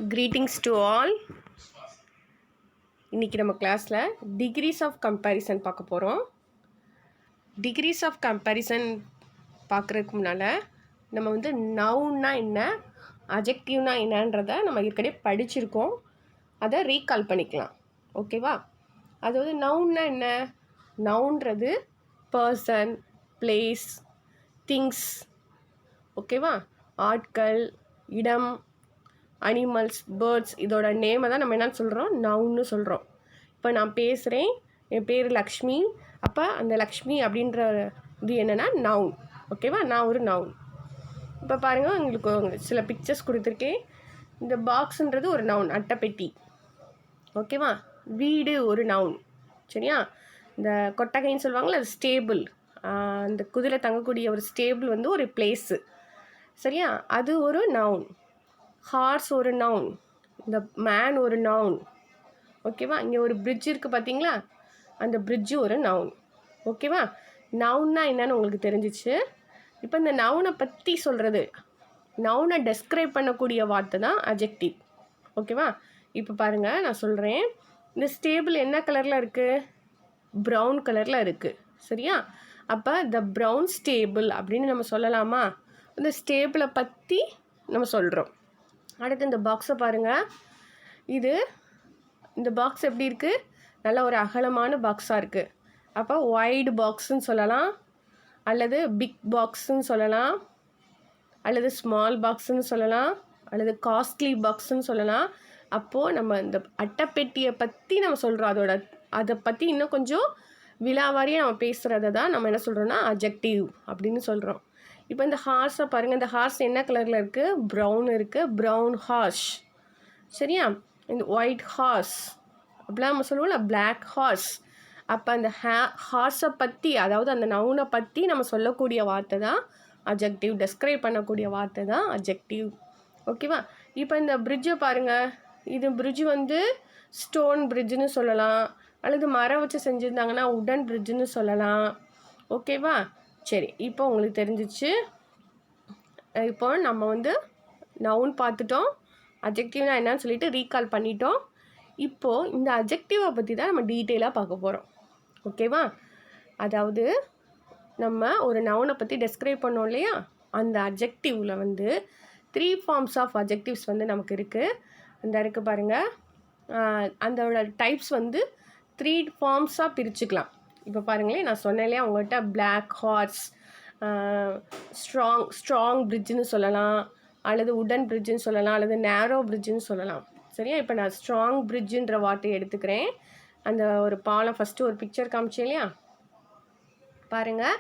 Greetings to all. இன்றைக்கி நம்ம கிளாஸில் டிகிரிஸ் ஆஃப் கம்பேரிசன் பார்க்க போகிறோம். டிகிரிஸ் ஆஃப் கம்பேரிசன் பார்க்குறதுக்கு முன்னால் நம்ம வந்து நவுன்னா என்ன, அஜெக்டிவ்னா என்னன்றதை நம்ம ஏற்கனவே படிச்சிருக்கோம். அதை ரீகால் பண்ணிக்கலாம். ஓகேவா? அதாவது நவுன்னா என்ன? நவுன்றது பர்சன், பிளேஸ், திங்ஸ். ஓகேவா? ஆட்கள், இடம், அனிமல்ஸ், பேர்ட்ஸ், இதோட நேமை தான் நம்ம என்ன சொல்கிறோம்? நவுன்னு சொல்கிறோம். இப்போ நான் பேசுகிறேன், என் பேர் லக்ஷ்மி. அப்போ அந்த லக்ஷ்மி அப்படின்ற இது என்னென்னா நவுன். ஓகேவா? நான் ஒரு நவுன். இப்போ பாருங்கள், உங்களுக்கு சில பிக்சர்ஸ் கொடுத்துருக்கேன். இந்த பாக்ஸுன்றது ஒரு நவுன், அட்டைப்பெட்டி. ஓகேவா? வீடு ஒரு நவுன். சரியா? இந்த கொட்டகைன்னு சொல்லுவாங்களே, அது ஸ்டேபிள். அந்த குதிரை தங்கக்கூடிய ஒரு ஸ்டேபிள் வந்து ஒரு பிளேஸு. சரியா? அது ஒரு நவுன். ஹார்ஸ் ஒரு நவுன். இந்த மேன் ஒரு நவுன். ஓகேவா? இங்கே ஒரு பிரிட்ஜ் இருக்குது பார்த்தீங்களா? அந்த பிரிட்ஜு ஒரு நவுன். ஓகேவா? நவுன்னா என்னன்னு உங்களுக்கு தெரிஞ்சிச்சு. இப்போ இந்த நவுனை பற்றி சொல்கிறது, நவுனை டெஸ்கிரைப் பண்ணக்கூடிய வார்த்தை தான் அஜெக்டிவ். ஓகேவா? இப்போ பாருங்கள், நான் சொல்கிறேன். இந்த ஸ்டேபிள் என்ன கலரில் இருக்குது? ப்ரௌன் கலரில் இருக்குது. சரியா? அப்போ த ப்ரௌன் ஸ்டேபிள் அப்படின்னு நம்ம சொல்லலாமா? இந்த ஸ்டேபிளை பற்றி நம்ம சொல்கிறோம். அடுத்து இந்த பாக்ஸை பாருங்கள். இந்த பாக்ஸ் எப்படி இருக்குது? நல்ல ஒரு அகலமான பாக்ஸாக இருக்குது. அப்போ வைடு பாக்ஸுன்னு சொல்லலாம், அல்லது பிக் பாக்ஸுன்னு சொல்லலாம், அல்லது ஸ்மால் பாக்ஸுன்னு சொல்லலாம், அல்லது காஸ்ட்லி பாக்ஸுன்னு சொல்லலாம். அப்போது நம்ம இந்த அட்டைப்பெட்டியை பற்றி நம்ம சொல்கிறோம். அதை பற்றி இன்னும் கொஞ்சம் விலாவாரியாக நம்ம பேசுகிறத தான் நம்ம என்ன சொல்கிறோன்னா அஜெக்டிவ் அப்படின்னு சொல்கிறோம். இப்போ இந்த ஹார்ஸை பாருங்கள். இந்த ஹார்ஸ் என்ன கலரில் இருக்குது? ப்ரௌன் இருக்குது. Brown horse. சரியா? இந்த ஒயிட் ஹார்ஸ் அப்படிலாம் நம்ம சொல்லுவோம்ல, பிளாக் ஹார்ஸ். அப்போ அந்த ஹார்ஸை பற்றி, அதாவது அந்த நவுனை பற்றி நம்ம சொல்லக்கூடிய வார்த்தை தான் அஜெக்டிவ். டெஸ்கிரைப் பண்ணக்கூடிய வார்த்தை தான் அஜெக்டிவ். ஓகேவா? இப்போ இந்த பிரிட்ஜை பாருங்கள். இது பிரிட்ஜ் வந்து ஸ்டோன் பிரிட்ஜுன்னு சொல்லலாம், அல்லது மரம் வச்சு செஞ்சுருந்தாங்கன்னா உடன் பிரிட்ஜுன்னு சொல்லலாம். ஓகேவா? சரி, இப்போ உங்களுக்கு தெரிஞ்சிச்சு. இப்போ நம்ம வந்து நவுன் பார்த்துட்டோம், அஜெக்டிவ்னா என்னன்னு சொல்லிட்டு ரீகால் பண்ணிட்டோம். இப்போது இந்த அஜெக்டிவை பற்றி தான் நம்ம டீட்டெயிலாக பார்க்க போகிறோம். ஓகேவா? அதாவது நம்ம ஒரு நவுனை பற்றி டெஸ்கிரைப் பண்ணோம் இல்லையா? அந்த அஜெக்டிவில் வந்து 3 ஃபார்ம்ஸ் ஆஃப் அஜெக்டிவ்ஸ் வந்து நமக்கு இருக்குது. அந்த இருக்குது பாருங்கள். அதோட டைப்ஸ் வந்து 3 ஃபார்ம்ஸாக பிரிச்சுக்கலாம். இப்போ பாருங்களேன், நான் சொன்னேன் இல்லையா உங்கள்கிட்ட, பிளாக் ஹார்ஸ், ஸ்ட்ராங் பிரிட்ஜுன்னு சொல்லலாம், அல்லது உடன் பிரிட்ஜுன்னு சொல்லலாம், அல்லது நேரோ பிரிட்ஜுன்னு சொல்லலாம். சரியா? இப்போ நான் ஸ்ட்ராங் பிரிட்ஜுன்ற வார்த்தையை எடுத்துக்கிறேன். அந்த ஒரு பாலம் ஃபஸ்ட்டு ஒரு பிக்சர் காமிச்சேன் இல்லையா? பாருங்கள்,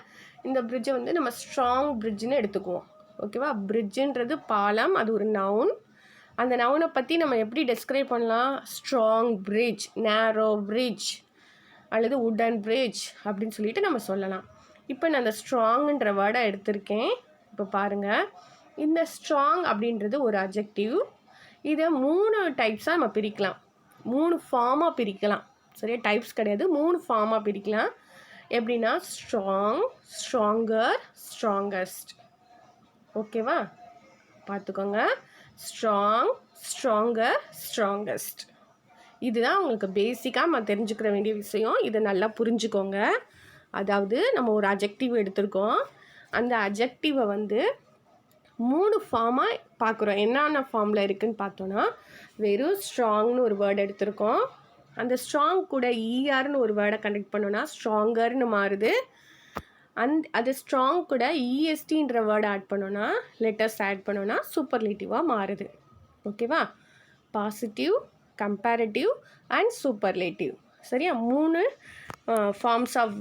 இந்த பிரிட்ஜை வந்து நம்ம ஸ்ட்ராங் பிரிட்ஜுன்னு எடுத்துக்குவோம். ஓகேவா? பிரிட்ஜுன்றது பாலம், அது ஒரு நவுன். அந்த நவுனை பற்றி நம்ம எப்படி டெஸ்கிரைப் பண்ணலாம்? ஸ்ட்ராங் பிரிட்ஜ், நேரோ பிரிட்ஜ், அல்லது உடன் பிரிட்ஜ் அப்படின்னு சொல்லிட்டு நம்ம சொல்லலாம். இப்போ நான் அந்த ஸ்ட்ராங்குன்ற வேர்டை எடுத்திருக்கேன். இப்போ பாருங்கள், இந்த ஸ்ட்ராங் அப்படின்றது ஒரு அஜெக்டிவ். இதை 3 டைப்ஸாக நம்ம பிரிக்கலாம், 3 ஃபார்மாக பிரிக்கலாம். சரியா? டைப்ஸ் கிடையாது, 3 ஃபார்மாக பிரிக்கலாம். எப்படின்னா ஸ்ட்ராங், ஸ்ட்ராங்கர், ஸ்ட்ராங்கஸ்ட். ஓகேவா? பார்த்துக்கோங்க. Strong, stronger, strongest. இதுதான் உங்களுக்கு பேசிக்காக நம்ம தெரிஞ்சுக்கிற வேண்டிய விஷயம். இதை நல்லா புரிஞ்சுக்கோங்க. அதாவது நம்ம ஒரு அஜெக்டிவ் எடுத்திருக்கோம். அந்த அஜெக்டிவை வந்து 3 ஃபார்மாக பார்க்குறோம். என்னென்ன ஃபார்மில் இருக்குதுன்னு பார்த்தோன்னா, வெறும் ஸ்ட்ராங்னு ஒரு வேர்டு எடுத்திருக்கோம். அந்த ஸ்ட்ராங் கூட ஈஆர்னு ஒரு வேர்டை கனெக்ட் பண்ணோன்னா ஸ்ட்ராங்கர்னு மாறுது. அது ஸ்ட்ராங் கூட இஎஸ்டின்ற வேர்டை ஆட் பண்ணோன்னா, லெட்டர்ஸ் ஆட் பண்ணோன்னா சூப்பர்லேட்டிவாக மாறுது. ஓகேவா? Positive, comparative and superlative. சரியா? 3 ஃபார்ம்ஸ் ஆஃப்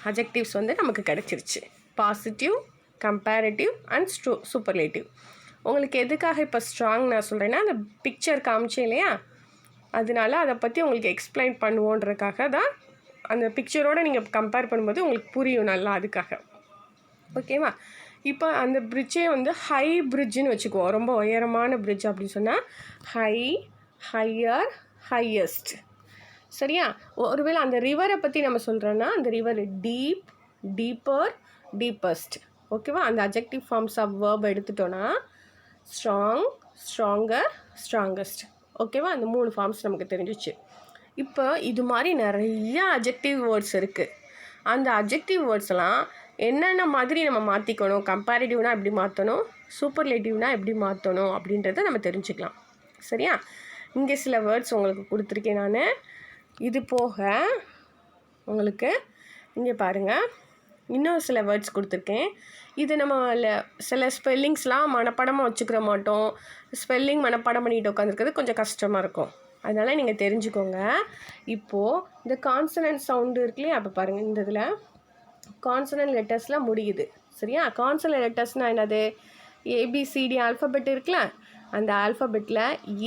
அஜெக்டிவ்ஸ் வந்து நமக்கு கிடச்சிருச்சு. Positive, comparative and superlative. உங்களுக்கு எதுக்காக இப்போ ஸ்ட்ராங் நான் சொல்கிறேன்னா, அந்த பிக்சர் காமிச்சேன் இல்லையா? அதனால அதை பற்றி உங்களுக்கு எக்ஸ்பிளைன் பண்ணுவோன்றதுக்காக தான். அந்த பிக்சரோடு நீங்கள் கம்பேர் பண்ணும்போது உங்களுக்கு புரியும் நல்லா, அதுக்காக. ஓகேவா? இப்போ அந்த பிரிட்ஜே வந்து ஹை பிரிட்ஜுன்னு வச்சுக்குவோம். ரொம்ப உயரமான பிரிட்ஜ் அப்படின்னு சொன்னால் ஹை, ஹையர், ஹையஸ்ட். சரியா? ஒருவேளை அந்த ரிவரை பற்றி நம்ம சொல்கிறோன்னா, அந்த ரிவர் டீப், டீப்பர், டீப்பஸ்ட். ஓகேவா? அந்த அஜெக்டிவ் ஃபார்ம்ஸ் ஆஃப் வேர்ப் எடுத்துட்டோன்னா ஸ்ட்ராங், ஸ்ட்ராங்கர், ஸ்ட்ராங்கஸ்ட். ஓகேவா? அந்த 3 ஃபார்ம்ஸ் நமக்கு தெரிஞ்சிச்சு. இப்போ இது மாதிரி நிறைய அட்ஜெக்டிவ் வேர்ட்ஸ் இருக்குது. அந்த அட்ஜெக்டிவ் வேர்ட்ஸ்லாம் என்னென்ன மாதிரி நம்ம மாற்றிக்கணும், கம்பேரிட்டிவ்னால் எப்படி மாற்றணும், சூப்பர்லேட்டிவ்னால் எப்படி மாற்றணும் அப்படின்றத நம்ம தெரிஞ்சுக்கலாம். சரியா? இங்கே சில வேர்ட்ஸ் உங்களுக்கு கொடுத்துருக்கேன் நான். இது போக உங்களுக்கு இங்கே பாருங்கள், இன்னும் சில வேர்ட்ஸ் கொடுத்துருக்கேன். இது நம்ம சில ஸ்பெல்லிங்ஸ்லாம் மனப்பாடமாக வச்சுக்கிற மாட்டோம். ஸ்பெல்லிங் மனப்பாடம் பண்ணிட்டு உட்காந்துருக்கிறது கொஞ்சம் கஷ்டமாக இருக்கும். அதனால் நீங்கள் தெரிஞ்சுக்கோங்க. இப்போது இந்த கான்சனன்ட் சவுண்டு இருக்கு இல்லையா? அப்போ பாருங்கள், இந்த இதில் கான்சனன்ட் லெட்டர்ஸ்லாம் முடியுது. சரியா? கான்சனன்ட் லெட்டர்ஸ்னால் என்னது? ஏபிசிடி ஆல்ஃபபெட் இருக்குல்ல, அந்த ஆல்ஃபபெட்டில்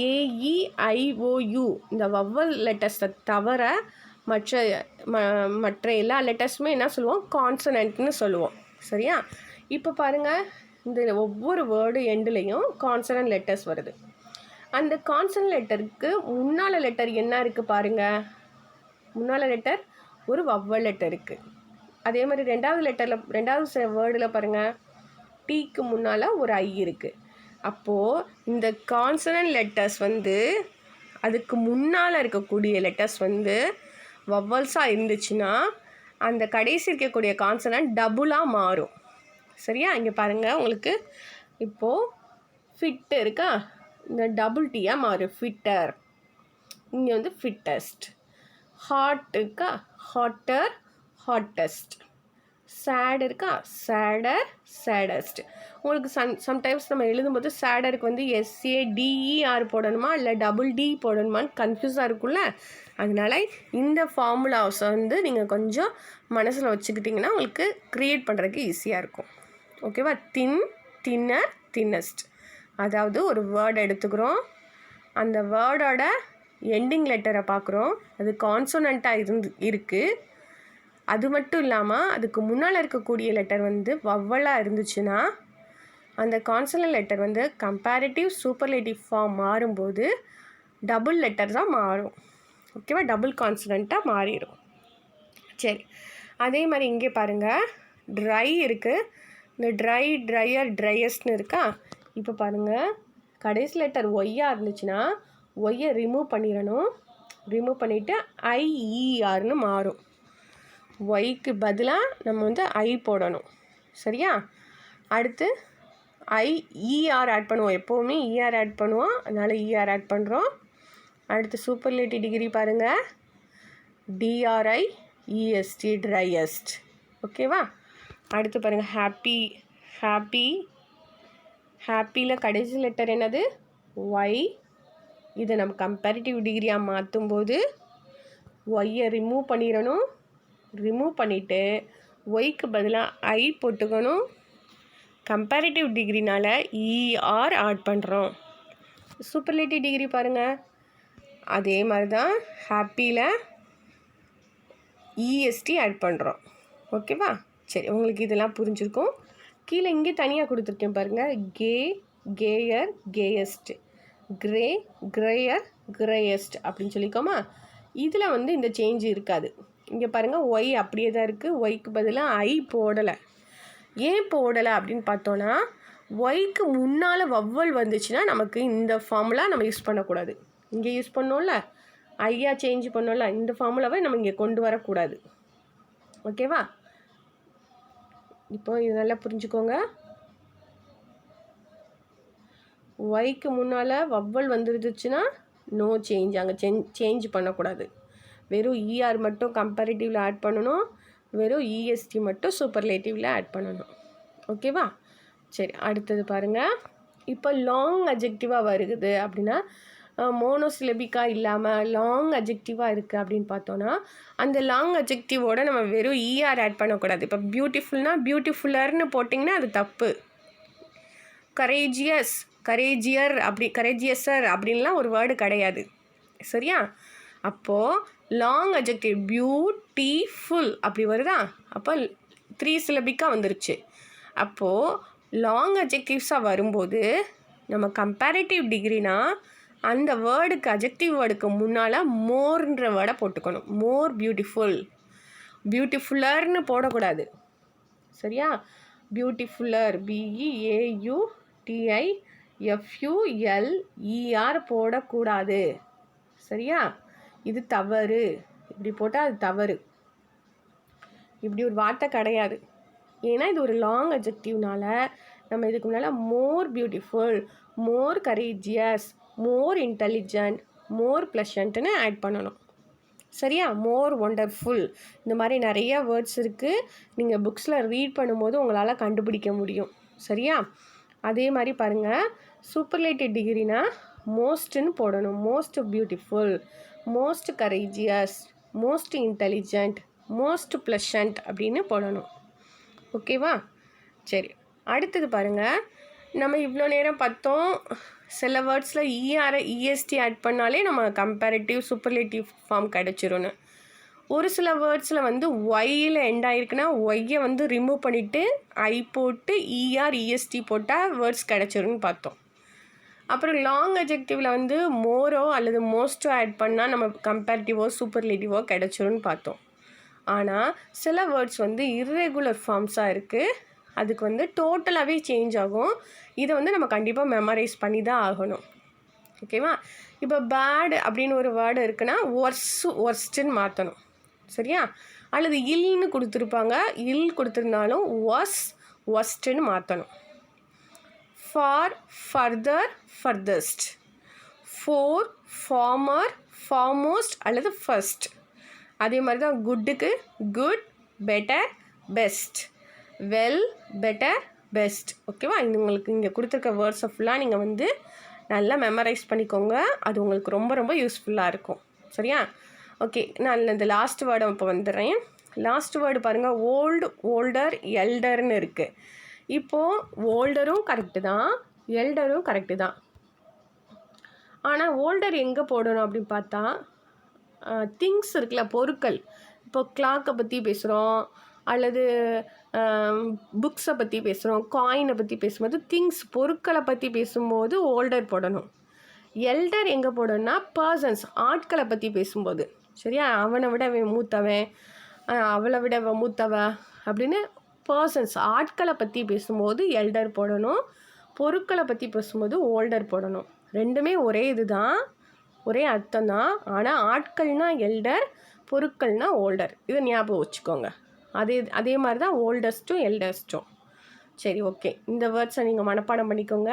AEIOU இந்த வவ்வல் லெட்டர்ஸை தவிர மற்ற எல்லா லெட்டர்ஸுமே என்ன சொல்லுவோம்? கான்சனன்ட்னு சொல்லுவோம். சரியா? இப்போ பாருங்கள், இந்த ஒவ்வொரு வேர்டு எண்டுலேயும் கான்சனன்ட் லெட்டர்ஸ் வருது. அந்த கான்சனன்ட் லெட்டருக்கு முன்னால் லெட்டர் என்ன இருக்குது பாருங்கள். முன்னால் லெட்டர் ஒரு வவ்வல் லெட்டர் இருக்குது. அதே மாதிரி ரெண்டாவது வேர்டில் பாருங்கள், டீக்கு முன்னால் ஒரு ஐ இருக்குது. அப்போது இந்த கான்சனன்ட் லெட்டர்ஸ் வந்து அதுக்கு முன்னால் இருக்கக்கூடிய லெட்டர்ஸ் வந்து வவ்வல்ஸாக இருந்துச்சுன்னா அந்த கடைசி இருக்கக்கூடிய கான்சனன்ட் டபுளாக மாறும். சரியா? இங்கே பாருங்கள், உங்களுக்கு இப்போது ஃபிட்டு இருக்கா, இந்த டபுள் டீயாக மாறும், ஃபிட்டர். இங்கே வந்து ஃபிட்டஸ்ட். ஹாட் இருக்கா, ஹாட்டர், ஹாட்டஸ்ட். சேட் இருக்கா, சேடர், சேடஸ்ட். உங்களுக்கு சம்டைம்ஸ் நம்ம எழுதும்போது சேடருக்கு வந்து SADER போடணுமா இல்லை டபுள் டி போடணுமான்னு கன்ஃபியூஸாக இருக்கும்ல. அதனால் இந்த ஃபார்முலாஸை வந்து நீங்கள் கொஞ்சம் மனசில் வச்சுக்கிட்டிங்கன்னா உங்களுக்கு க்ரியேட் பண்ணுறதுக்கு ஈஸியாக இருக்கும். ஓகேவா? தின், தின்னர், தின்னஸ்ட். அதாவது ஒரு வேர்டு எடுத்துக்கிறோம், அந்த வேர்டோட எண்டிங் லெட்டரை பார்க்குறோம், அது கான்சோனண்ட்டாக இருக்குது. அது மட்டும் இல்லாமல் அதுக்கு முன்னால் இருக்கக்கூடிய லெட்டர் வந்து வவ்வலாக இருந்துச்சுன்னா அந்த கான்சனன்ட் லெட்டர் வந்து கம்பேரிட்டிவ் சூப்பர்லேட்டிவ் ஃபார்ம் மாறும்போது டபுள் லெட்டர் தான் மாறும். ஓகேவா? டபுள் கான்சனண்ட்டாக மாறிடும். சரி, அதே மாதிரி இங்கே பாருங்கள், ட்ரை இருக்குது. இந்த ட்ரை, ட்ரையர், ட்ரையஸ்ட்னு இருக்கா. இப்போ பாருங்கள், கடைசி லெட்டர் ஒய்யாக இருந்துச்சுன்னா ஒய்யை ரிமூவ் பண்ணிடணும். ரிமூவ் பண்ணிவிட்டு IERன்னு மாறும். ஒய்க்கு பதிலாக நம்ம வந்து ஐ போடணும். சரியா? அடுத்து ER ஆட் பண்ணுவோம். எப்போவுமே ER ஆட் பண்ணுவோம், அதனால் ER ஆட் பண்ணுறோம். அடுத்து சூப்பர்லேட்டிவ் டிகிரி பாருங்கள், DRIEST, ட்ரையஸ்ட். ஓகேவா? அடுத்து பாருங்கள், ஹாப்பி. ஹாப்பியில் கடைசி லெட்டர் என்னது? ஒய். இதை நம்ம கம்பேரிட்டிவ் டிகிரியாக மாற்றும்போது ஒய்யை ரிமூவ் பண்ணிடணும். ரிமூவ் பண்ணிவிட்டு ஒய்க்கு பதிலாக ஐ போட்டுக்கணும். கம்பேரிட்டிவ் டிகிரினால் ER ஆட் பண்ணுறோம். சூப்பர்லேட்டிவ் டிகிரி பாருங்கள், அதே மாதிரி தான் ஹாப்பியில் EST ஆட் பண்ணுறோம். ஓகேவா? சரி, உங்களுக்கு இதெல்லாம் புரிஞ்சிருக்கும். கீழே இங்கே தனியாக கொடுத்துருக்கேன் பாருங்கள், கேயர், கேயஸ்ட், கிரே, கிரேயர், கிரேயஸ்ட் அப்படின்னு சொல்லிக்கோமா. இதில் வந்து இந்த சேஞ்ச் இருக்காது. இங்கே பாருங்கள், ஒய் அப்படியே தான் இருக்குது. ஒய்க்கு பதிலாக ஐ போடலை. ஏன் போடலை அப்படின்னு பார்த்தோன்னா, ஒய்க்கு முன்னால் வவ்வல் வந்துச்சுன்னா நமக்கு இந்த ஃபார்முலா நம்ம யூஸ் பண்ணக்கூடாது. இங்கே யூஸ் பண்ணோம்ல, ஐயா சேஞ்ச் பண்ணோம்ல, இந்த ஃபார்முலாவை நம்ம இங்கே கொண்டு வரக்கூடாது. ஓகேவா? இப்போ இது நல்லா புரிஞ்சுக்கோங்க. ஒய்க்கு முன்னால் வவ்வல் வந்துருந்துச்சுன்னா நோ சேஞ்ச், அங்கே சேஞ்ச் பண்ணக்கூடாது. வெறும் ER மட்டும் கம்பேரிட்டிவில் ஆட் பண்ணணும், வெறும் EST மட்டும் சூப்பர்லேட்டிவில் ஆட் பண்ணணும். ஓகேவா? சரி, அடுத்தது பாருங்கள். இப்போ லாங் அட்ஜெக்டிவாக வருகுது அப்படின்னா, மோனோசிலபிக்காக இல்லாமல் லாங் அட்ஜெக்டிவாக இருக்குது அப்படின்னு பார்த்தோன்னா, அந்த லாங் அட்ஜெக்டிவோட நம்ம வெறும் ER ஆட் பண்ணக்கூடாது. இப்போ பியூட்டிஃபுல்னால் பியூட்டிஃபுல்லர்னு போட்டிங்கன்னா அது தப்பு. கரேஜியஸ், கரேஜியர், அப்படி கரேஜியஸர் அப்படின்லாம் ஒரு வேர்டு கிடையாது. சரியா? அப்போது லாங் அட்ஜெக்டிவ் பியூட்டிஃபுல் அப்படி வருதா, அப்போ 3 சிலபிக்காக வந்துருச்சு. அப்போது லாங் அட்ஜெக்டிவ்ஸாக வரும்போது நம்ம கம்பேரிட்டிவ் டிகிரினா அந்த வேர்டுக்கு அட்ஜெக்டிவ் வேர்டுக்கு முன்னால் மோர்ன்ற வேர்டை போட்டுக்கணும். மோர் பியூட்டிஃபுல். பியூட்டிஃபுல்லர்னு போடக்கூடாது. சரியா? பியூட்டிஃபுல்லர், BEAUTIFULLER FULER போடக்கூடாது. சரியா? இது தவறு. இப்படி போட்டால் அது தவறு. இப்படி ஒரு வார்த்தை கிடையாது. ஏன்னா இது ஒரு லாங் அட்ஜெக்டிவ்னால நம்ம இதுக்கு முன்னால் மோர் பியூட்டிஃபுல், மோர் கரேஜியஸ், மோர் இன்டெலிஜென்ட், மோர் ப்ளஷண்ட்னு ஆட் பண்ணணும். சரியா? மோர் ஒண்டர்ஃபுல், இந்த மாதிரி நிறைய வேர்ட்ஸ் இருக்குது. நீங்கள் புக்ஸில் ரீட் பண்ணும்போது உங்களால் கண்டுபிடிக்க முடியும். சரியா? அதே மாதிரி பாருங்கள், சூப்பர்லேட்டிவ் டிகிரினா மோஸ்ட்னு போடணும். Most beautiful, most courageous, most intelligent, most pleasant அப்படின்னு போடணும். ஓகேவா? சரி, அடுத்தது பாருங்கள். நம்ம இவ்வளோ நேரம் பார்த்தோம், சில வேர்ட்ஸில் EST ஆட் பண்ணாலே நம்ம கம்பேரிட்டிவ் சூப்பர்லேட்டிவ் ஃபார்ம் கிடச்சிரும்னு. ஒரு சில வேர்ட்ஸில் வந்து ஒய்யில் எண்ட் ஆகிருக்குன்னா ஒய்யை வந்து ரிமூவ் பண்ணிவிட்டு ஐ போட்டு EST போட்டால் வேர்ட்ஸ் கிடச்சிரும்னு பார்த்தோம். அப்புறம் லாங் அட்ஜெக்டிவில் வந்து மோரோ அல்லது மோஸ்ட்டோ ஆட் பண்ணால் நம்ம கம்பேரிட்டிவோ சூப்பர்லேட்டிவோ கிடச்சிரும்னு பார்த்தோம். ஆனால் சில வேர்ட்ஸ் வந்து இர்ரெகுலர் ஃபார்ம்ஸாக இருக்குது. அதுக்கு வந்து டோட்டலாகவே சேஞ்ச் ஆகும். இதை வந்து நம்ம கண்டிப்பாக மெமரைஸ் பண்ணி தான் ஆகணும். ஓகேவா? இப்போ பேட் அப்படின்னு ஒரு வேர்டு இருக்குன்னா ஒர்ஸ்ட்டுன்னு மாற்றணும். சரியா? அல்லது இல்னு கொடுத்துருப்பாங்க, இல் கொடுத்துருந்தாலும் ஒர்ஸ்ட்டுன்னு மாற்றணும். Far, farther, farthest, fore, former, foremost அல்லது ஃபர்ஸ்ட். அதே மாதிரி தான் குட்டுக்கு good, better, best, well, better, best. ஓகேவா? இது உங்களுக்கு இங்கே கொடுத்துருக்க வேர்ட்ஸை ஃபுல்லாக நீங்கள் வந்து நல்லா மெமரைஸ் பண்ணிக்கோங்க. அது உங்களுக்கு ரொம்ப ரொம்ப யூஸ்ஃபுல்லாக இருக்கும். சரியா? ஓகே, நான் இந்த லாஸ்ட் வேர்டை இப்போ வந்துடுறேன். லாஸ்ட் வேர்டு பாருங்கள், ஓல்டு, ஓல்டர், எல்டர்னு இருக்குது. இப்போது ஓல்டரும் கரெக்டு தான், எல்டரும் கரெக்டு தான். ஆனால் ஓல்டர் எங்கே போடணும் அப்படின்னு பார்த்தா, திங்ஸ் இருக்குல்ல, பொருட்கள். இப்போ கிளாக்கை பற்றி பேசுகிறோம் அல்லது புக்ஸை பற்றி பேசுகிறோம், காயினை பற்றி பேசும்போது திங்ஸ், பொருட்களை பற்றி பேசும்போது ஓல்டர் போடணும். எல்டர் எங்கே போடணும்னா பர்சன்ஸ், ஆட்களை பற்றி பேசும்போது. சரியா? அவனை விட மூத்தவன், அவளை விட மூத்தவ அப்படின்னு பர்சன்ஸ், ஆட்களை பற்றி பேசும்போது எல்டர் போடணும். பொருட்களை பற்றி பேசும்போது ஓல்டர் போடணும். ரெண்டுமே ஒரே இது தான், ஒரே அர்த்தம் தான். ஆனால் ஆட்கள்னால் எல்டர், பொருட்கள்னால் ஓல்டர். இதை ஞாபகம் வச்சுக்கோங்க. அதே மாதிரி தான் ஓல்டஸ்ட்டும் எல்டஸ்ட்டும். சரி, ஓகே, இந்த வேர்ட்ஸை நீங்கள் மனப்பாடம் பண்ணிக்கோங்க.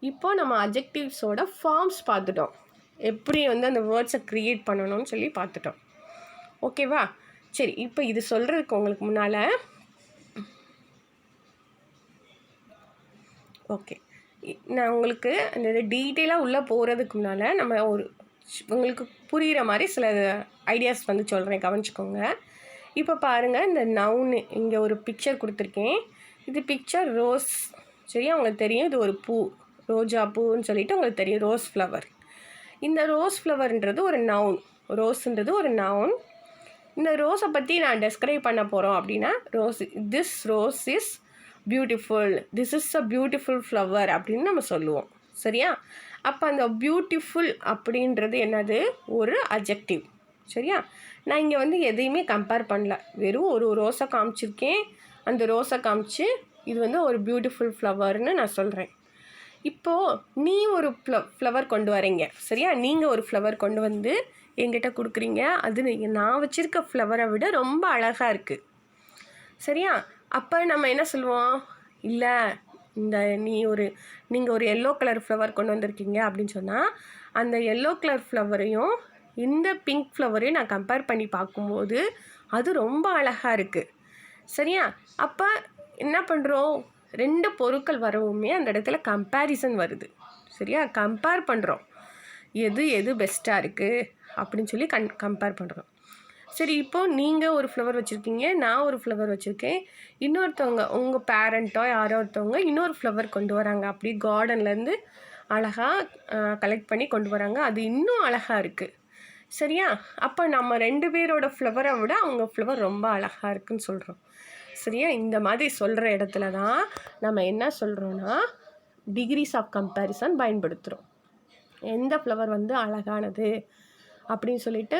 இப்போ நம்ம அட்ஜெக்டிவ்ஸோட ஃபார்ம்ஸ் பார்த்துட்டோம், எப்படி வந்து அந்த வேர்ட்ஸை க்ரியேட் பண்ணணும்னு சொல்லி பார்த்துட்டோம். ஓகேவா? சரி, இப்போ இது சொல்கிறதுக்கு உங்களுக்கு முன்னால் ஓகே, நான் உங்களுக்கு அந்த டீட்டெயிலாக உள்ளே போகிறதுக்கு முன்னால் நம்ம உங்களுக்கு புரிகிற மாதிரி சில ஐடியாஸ் வந்து சொல்கிறேன், கவனிச்சுக்கோங்க. இப்போ பாருங்கள், இந்த நவுன்னு இங்கே ஒரு பிக்சர் கொடுத்துருக்கேன். இது பிக்சர் ரோஸ். சரியா? உங்களுக்கு தெரியும், இது ஒரு பூ, ரோஜா பூன்னு சொல்லிட்டு உங்களுக்கு தெரியும், ரோஸ் ஃப்ளவர். இந்த ரோஸ் ஃப்ளவர்ன்றது ஒரு நவுன், ரோஸ்ன்றது ஒரு நவுன். இந்த ரோஸை பற்றி நான் டெஸ்கிரைப் பண்ண போகிறோம் அப்படின்னா, this rose is beautiful, this is a beautiful flower அப்படின்னு நம்ம சொல்லுவோம். சரியா? அப்போ அந்த பியூட்டிஃபுல் அப்படின்றது என்னது? ஒரு அட்ஜெக்டிவ். சரியா? நான் இங்கே வந்து எதையுமே கம்பேர் பண்ணல, வெறும் ஒரு ரோஸை காமிச்சிருக்கேன். அந்த ரோஸை காமிச்சு இது வந்து ஒரு பியூட்டிஃபுல் ஃப்ளவர்னு நான் சொல்கிறேன். இப்போது நீ ஒரு ஃப்ளவர் கொண்டு வரீங்க. சரியா? நீங்கள் ஒரு ஃப்ளவர் கொண்டு வந்து என்கிட்ட கொடுக்குறீங்க. அது நான் வச்சுருக்க ஃப்ளவரை விட ரொம்ப அழகாக இருக்குது. சரியா? அப்போ நம்ம என்ன சொல்லுவோம்? இல்லை, நீங்கள் ஒரு எல்லோ கலர் ஃப்ளவர் கொண்டு வந்திருக்கீங்க அப்படின்னு சொன்னால், அந்த எல்லோ கலர் ஃப்ளவரையும் இந்த பிங்க் ஃப்ளவரையும் நான் கம்பேர் பண்ணி பார்க்கும்போது அது ரொம்ப அழகாக இருக்குது. சரியா? அப்போ என்ன பண்ணுறோம்? ரெண்டு பொருட்கள் வரவுமே அந்த இடத்துல கம்பேரிசன் வருது. சரியா? கம்பேர் பண்ணுறோம், எது பெஸ்ட்டாக இருக்குது அப்படின்னு சொல்லி கம்பேர் பண்ணுறோம். சரி, இப்போது நீங்கள் ஒரு ஃப்ளவர் வச்சுருக்கீங்க, நான் ஒரு ஃப்ளவர் வச்சுருக்கேன். இன்னொருத்தவங்க, உங்கள் பேரண்ட்டோ யாரோ ஒருத்தவங்க இன்னொரு ஃப்ளவர் கொண்டு வராங்க. அப்படி கார்டன்லேருந்து அழகாக கலெக்ட் பண்ணி கொண்டு வராங்க. அது இன்னும் அழகாக இருக்குது. சரியா? அப்போ நம்ம ரெண்டு பேரோட ஃப்ளவரை விட அவங்க ஃப்ளவர் ரொம்ப அழகாக இருக்குதுன்னு சொல்கிறோம். சரியா? இந்த மாதிரி சொல்கிற இடத்துல தான் நம்ம என்ன சொல்கிறோன்னா, டிகிரிஸ் ஆஃப் கம்பேரிசன் பயன்படுத்துகிறோம். எந்த ஃப்ளவர் வந்து அழகானது அப்படின்னு சொல்லிட்டு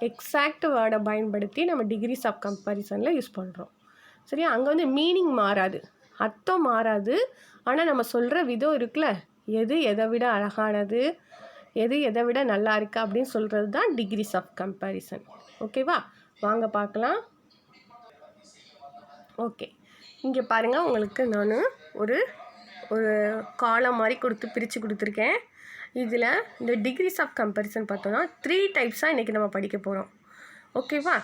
எக்ஸாக்ட் வேர்டை பயன்படுத்தி நம்ம டிகிரிஸ் ஆஃப் கம்பேரிசனில் யூஸ் பண்ணுறோம். சரியா? அங்கே வந்து மீனிங் மாறாது, அர்த்தம் மாறாது. ஆனால் நம்ம சொல்கிற விதம் இருக்குல்ல, எது எதை விட அழகானது, எது எதை விட நல்லா இருக்குது அப்படின்னு சொல்கிறது தான் டிகிரிஸ் ஆஃப் கம்பேரிசன். ஓகேவா? வாங்க பார்க்கலாம். ஓகே, இங்கே பாருங்கள், உங்களுக்கு நான் ஒரு ஒரு காலம் மாதிரி பிரித்து கொடுத்துருக்கேன். இதில் இந்த டிகிரிஸ் ஆஃப் கம்பேரிசன் பார்த்தோன்னா 3 டைப்ஸாக இன்றைக்கி நம்ம படிக்க போகிறோம். ஓகேவா?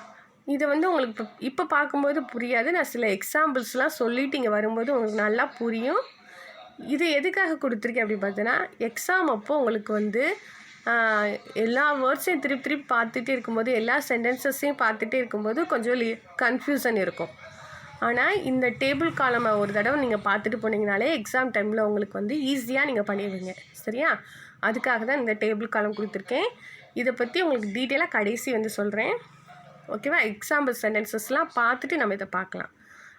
இதை உங்களுக்கு இப்போ பார்க்கும்போது புரியாது. நான் சில எக்ஸாம்பிள்ஸ்லாம் சொல்லிவிட்டு இங்கே வரும்போது உங்களுக்கு நல்லா புரியும். இது எதுக்காக கொடுத்துருக்கேன் அப்படி பார்த்தோன்னா, எக்ஸாம் அப்போது உங்களுக்கு எல்லா வேர்ட்ஸையும் திருப்பி பார்த்துட்டே இருக்கும்போது, எல்லா சென்டென்சஸையும் பார்த்துட்டே இருக்கும்போது கொஞ்சம் கன்ஃபியூஷன் இருக்கும். ஆனால் இந்த டேபிள் காலமை ஒரு தடவை நீங்கள் பார்த்துட்டு போனீங்கனாலே எக்ஸாம் டைமில் உங்களுக்கு ஈஸியாக நீங்கள் பண்ணிடுவீங்க. சரியா? அதுக்காக தான் இந்த டேபிள் காலம் கொடுத்துருக்கேன். இதை பற்றி உங்களுக்கு டீட்டெயிலாக கடைசி சொல்கிறேன். ஓகேவா? எக்ஸாம்பிள் சென்டென்சஸ்லாம் பார்த்துட்டு நம்ம இதை பார்க்கலாம்.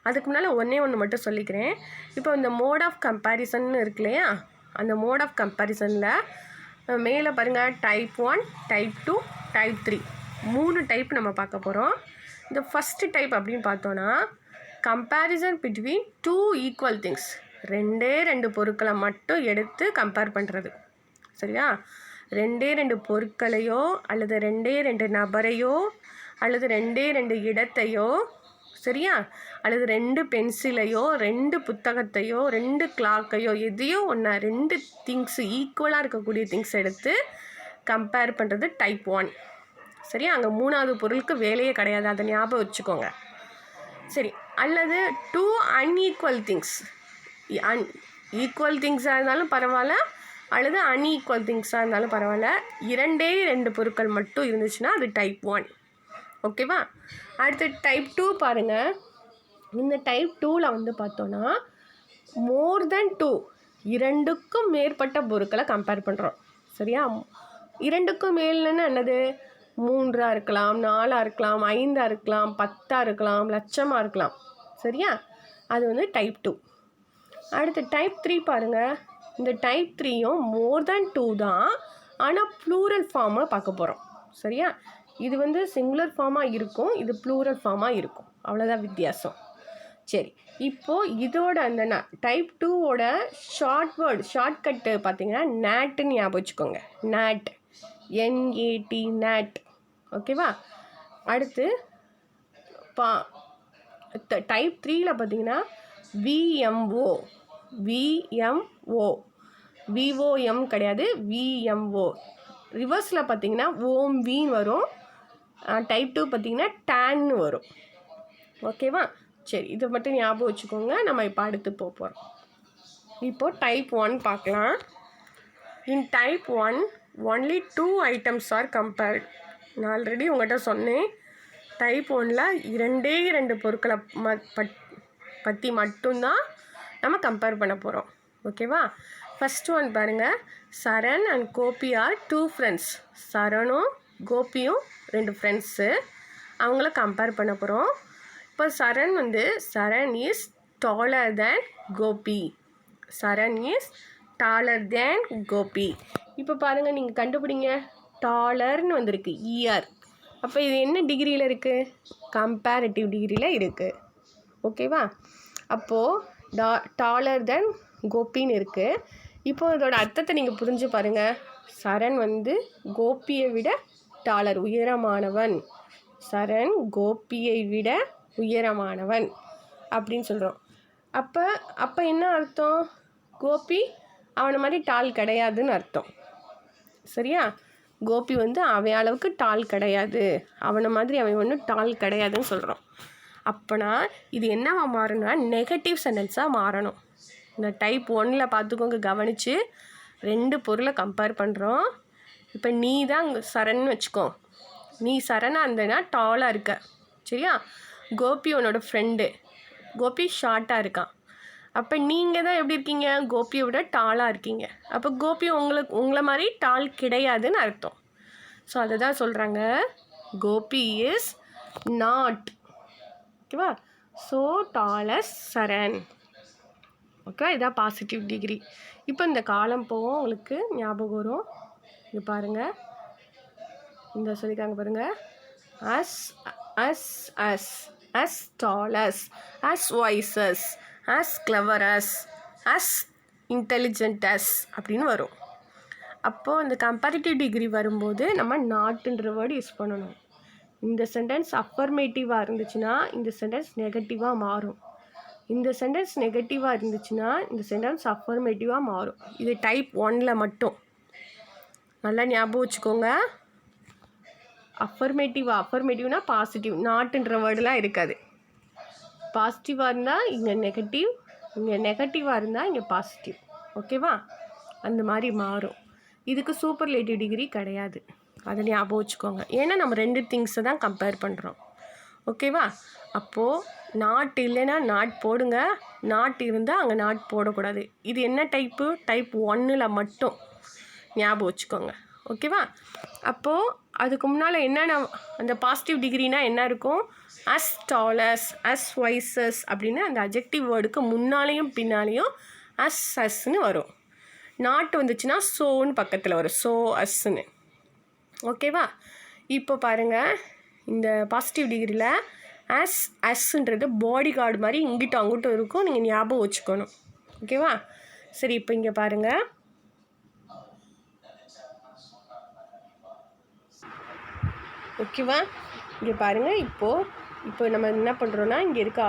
அதுக்கு முன்னால் ஒன்று மட்டும் சொல்லிக்கிறேன். இப்போ இந்த மோட் ஆஃப் கம்பேரிசன் இருக்கு இல்லையா, அந்த மோட் ஆஃப் கம்பேரிசனில் மேலே பாருங்கள், டைப் 1, டைப் 2, டைப் 3 3 டைப் நம்ம பார்க்க போகிறோம். இந்த ஃபஸ்ட்டு டைப் அப்படின்னு பார்த்தோன்னா, கம்பேரிசன் பிட்வீன் 2 ஈக்குவல் திங்ஸ். 2 பொருட்களை மட்டும் எடுத்து கம்பேர் பண்ணுறது. சரியா? 2 பொருட்களையோ அல்லது 2 நபரையோ அல்லது 2 இடத்தையோ, சரியா, அல்லது 2 பென்சிலையோ 2 புத்தகத்தையோ 2 கிளாக்கையோ எதையோ ஒன்றா 2 திங்ஸ் ஈக்குவலாக இருக்கக்கூடிய திங்ஸ் எடுத்து கம்பேர் பண்ணுறது டைப் 1. சரியா? அங்கே 3வது பொருளுக்கு வேலையே கிடையாது, அதை ஞாபகம் வச்சுக்கோங்க. சரி, அல்லது 2 அன்ஈக்குவல் திங்ஸ், ஈக்குவல் திங்ஸாக இருந்தாலும் பரவாயில்ல அல்லது அன்ஈக்குவல் திங்ஸாக இருந்தாலும் பரவாயில்ல, 2 பொருட்கள் மட்டும் இருந்துச்சுன்னா அது டைப் 1. ஓகேவா? அடுத்து டைப் 2 பாருங்கள். இந்த டைப் 2ல் பார்த்தோன்னா, மோர் தென் 2, 2க்கும் மேற்பட்ட பொருட்களை கம்பேர் பண்ணுறோம். சரியா? 2க்கும் மேல்னா என்னது? 3 இருக்கலாம், 4 இருக்கலாம், 5 இருக்கலாம், 10 இருக்கலாம், லட்சமாக இருக்கலாம். சரியா? அது டைப் 2. அடுத்து டைப் 3 பாருங்கள். இந்த டைப் 3யும் மோர் தென் 2 தான், ஆனால் ப்ளூரல் ஃபார்மாக பார்க்க போகிறோம். சரியா? இது சிங்குலர் ஃபார்மாக இருக்கும், இது ப்ளூரல் ஃபார்மாக இருக்கும். அவ்வளோதான் வித்தியாசம். சரி, இப்போது இதோட அந்த டைப் 2ஓட ஷார்ட்கட்டு பார்த்தீங்கன்னா நேட்டுன்னு ஞாபகம் வச்சுக்கோங்க. NAT, NAT, NAT. ஓகேவா? அடுத்து டைப் 3ல் பார்த்தீங்கன்னா VMO கிடையாது, VMO. ரிவர்ஸில் பார்த்தீங்கன்னா OMVன்னு வரும். டைப் 2 பார்த்தீங்கன்னா டேன்னு வரும். ஓகேவா? சரி, இதை மட்டும் ஞாபகம் வச்சுக்கோங்க. நம்ம இப்போ அடுத்து போகிறோம். இப்போது டைப் 1 பார்க்கலாம். In type 1 only 2 items are compared. நான் ஆல்ரெடி உங்கள்கிட்ட சொன்னேன், டைப் 1ல் 2 பொருட்களை பற்றி மட்டும்தான் நம்ம கம்பேர் பண்ண போகிறோம். ஓகேவா? ஃபஸ்ட் ஒன் பாருங்கள். Saran and Gopi are 2 friends. சரணும் கோபியும் 2 ஃப்ரெண்ட்ஸு. அவங்கள கம்பேர் பண்ண போகிறோம். இப்போ Saran is taller than Gopi. Saran is taller than Gopi. இப்போ பாருங்கள், நீங்கள் கண்டுபிடிங்க. டாலர்னு வந்திருக்கு, ER. அப்போ இது என்ன டிகிரியில் இருக்குது? கம்பேரிட்டிவ் டிகிரியில் இருக்குது. ஓகேவா? அப்போது டாலர் தென் கோபின்னு இருக்குது. இப்போ இதோட அர்த்தத்தை நீங்கள் புரிஞ்சு பாருங்கள். சரண் கோபியை விட டாலர் உயரமானவன். சரண் கோபியை விட உயரமானவன் அப்படின்னு சொல்கிறோம். அப்போ என்ன அர்த்தம்? கோபி அவனை மாதிரி டால் கிடையாதுன்னு அர்த்தம். சரியா? கோபி அவன் அளவுக்கு டால் கிடையாது, அவனை மாதிரி அவன் ஒன்றும் டால் கிடையாதுன்னு சொல்கிறோம். அப்போனா இது என்னவா மாறணும்னா நெகட்டிவ் சென்டென்ஸாக மாறணும். இந்த டைப் 1ல் பார்த்துக்கோங்க, கவனித்து 2 பொருளை கம்பேர் பண்ணுறோம். இப்போ நீ தான் சரண் வச்சுக்கோ. நீ சரணாக இருந்தனா டாலாக இருக்க. சரியா? கோபி உன்னோட ஃப்ரெண்டு. கோபி ஷார்ட்டாக இருக்கான். அப்போ நீங்கள் தான் எப்படி இருக்கீங்க? கோபியை விட டாலாக இருக்கீங்க. அப்போ கோபி உங்களை மாதிரி டால் கிடையாதுன்னு அர்த்தம். ஸோ அதை தான் சொல்கிறாங்க, கோபி இஸ் நாட், ஓகேவா, ஸோ டால் அஸ் சரண். ஓகே, இதான் பாசிட்டிவ் டிகிரி. இப்போ இந்த காலம் போவோம், உங்களுக்கு ஞாபகம் வரும். இது பாருங்கள், இந்த சொல்லிக்காங்க பாருங்கள். As as as as tall as wise as clever as intelligent as அப்படின்னு வரும். அப்போது அந்த கம்பேரிட்டிவ் டிகிரி வரும்போது நம்ம நாட்டுன்ற வேர்டு யூஸ் பண்ணணும். இந்த சென்டென்ஸ் அஃபர்மேட்டிவாக இருந்துச்சுன்னா இந்த சென்டென்ஸ் நெகட்டிவாக மாறும். இந்த சென்டென்ஸ் நெகட்டிவாக இருந்துச்சுன்னா இந்த சென்டென்ஸ் அஃபர்மேட்டிவாக மாறும். இது டைப் 1ல் மட்டும். நல்லா ஞாபகம் வச்சுக்கோங்க. அஃபர்மேட்டிவ்னா பாசிட்டிவ், நாட்டுன்ற வேர்டெலாம் இருக்காது. பாசிட்டிவாக இருந்தால் இங்கே நெகட்டிவ், இங்கே நெகட்டிவாக இருந்தால் இங்கே பாசிட்டிவ். ஓகேவா? அந்த மாதிரி மாறும். இதுக்கு சூப்பர்லேட்டிவ் டிகிரி கிடையாது. அதை ஞாபகம் வச்சுக்கோங்க. ஏன்னா நம்ம 2 திங்ஸை தான் கம்பேர் பண்ணுறோம். ஓகேவா? அப்போது நாட் இல்லைன்னா நாட் போடுங்க, நாட் இருந்தால் அங்கே நாட் போடக்கூடாது. இது என்ன டைப்பு? டைப் 1ல் மட்டும் ஞாபகம் வச்சுக்கோங்க. ஓகேவா? அப்போது அதுக்கு முன்னால் என்னென்ன அந்த பாசிட்டிவ் டிகிரினா என்ன இருக்கும்? அஸ் டாலஸ், அஸ் வைசஸ் அப்படின்னு அந்த அட்ஜெக்டிவ் வேர்டுக்கு முன்னாலேயும் பின்னாலேயும் அஸ்ன்னு வரும். நாட்டு வந்துச்சுன்னா சோன்னு பக்கத்தில் வரும், சோ அஸ்ன்னு. ஓகேவா? இப்போ பாருங்கள், இந்த பாசிட்டிவ் டிகிரியில் அஸ்ன்றது பாடி கார்டு மாதிரி இங்கிட்டும் அங்கிட்டும் இருக்கும். நீங்கள் ஞாபகம் வச்சுக்கணும். ஓகேவா? சரி, இப்போ இங்கே பாருங்கள். ஓகேவா? இங்கே பாருங்கள். இப்போ நம்ம என்ன பண்ணுறோன்னா இங்கே இருக்க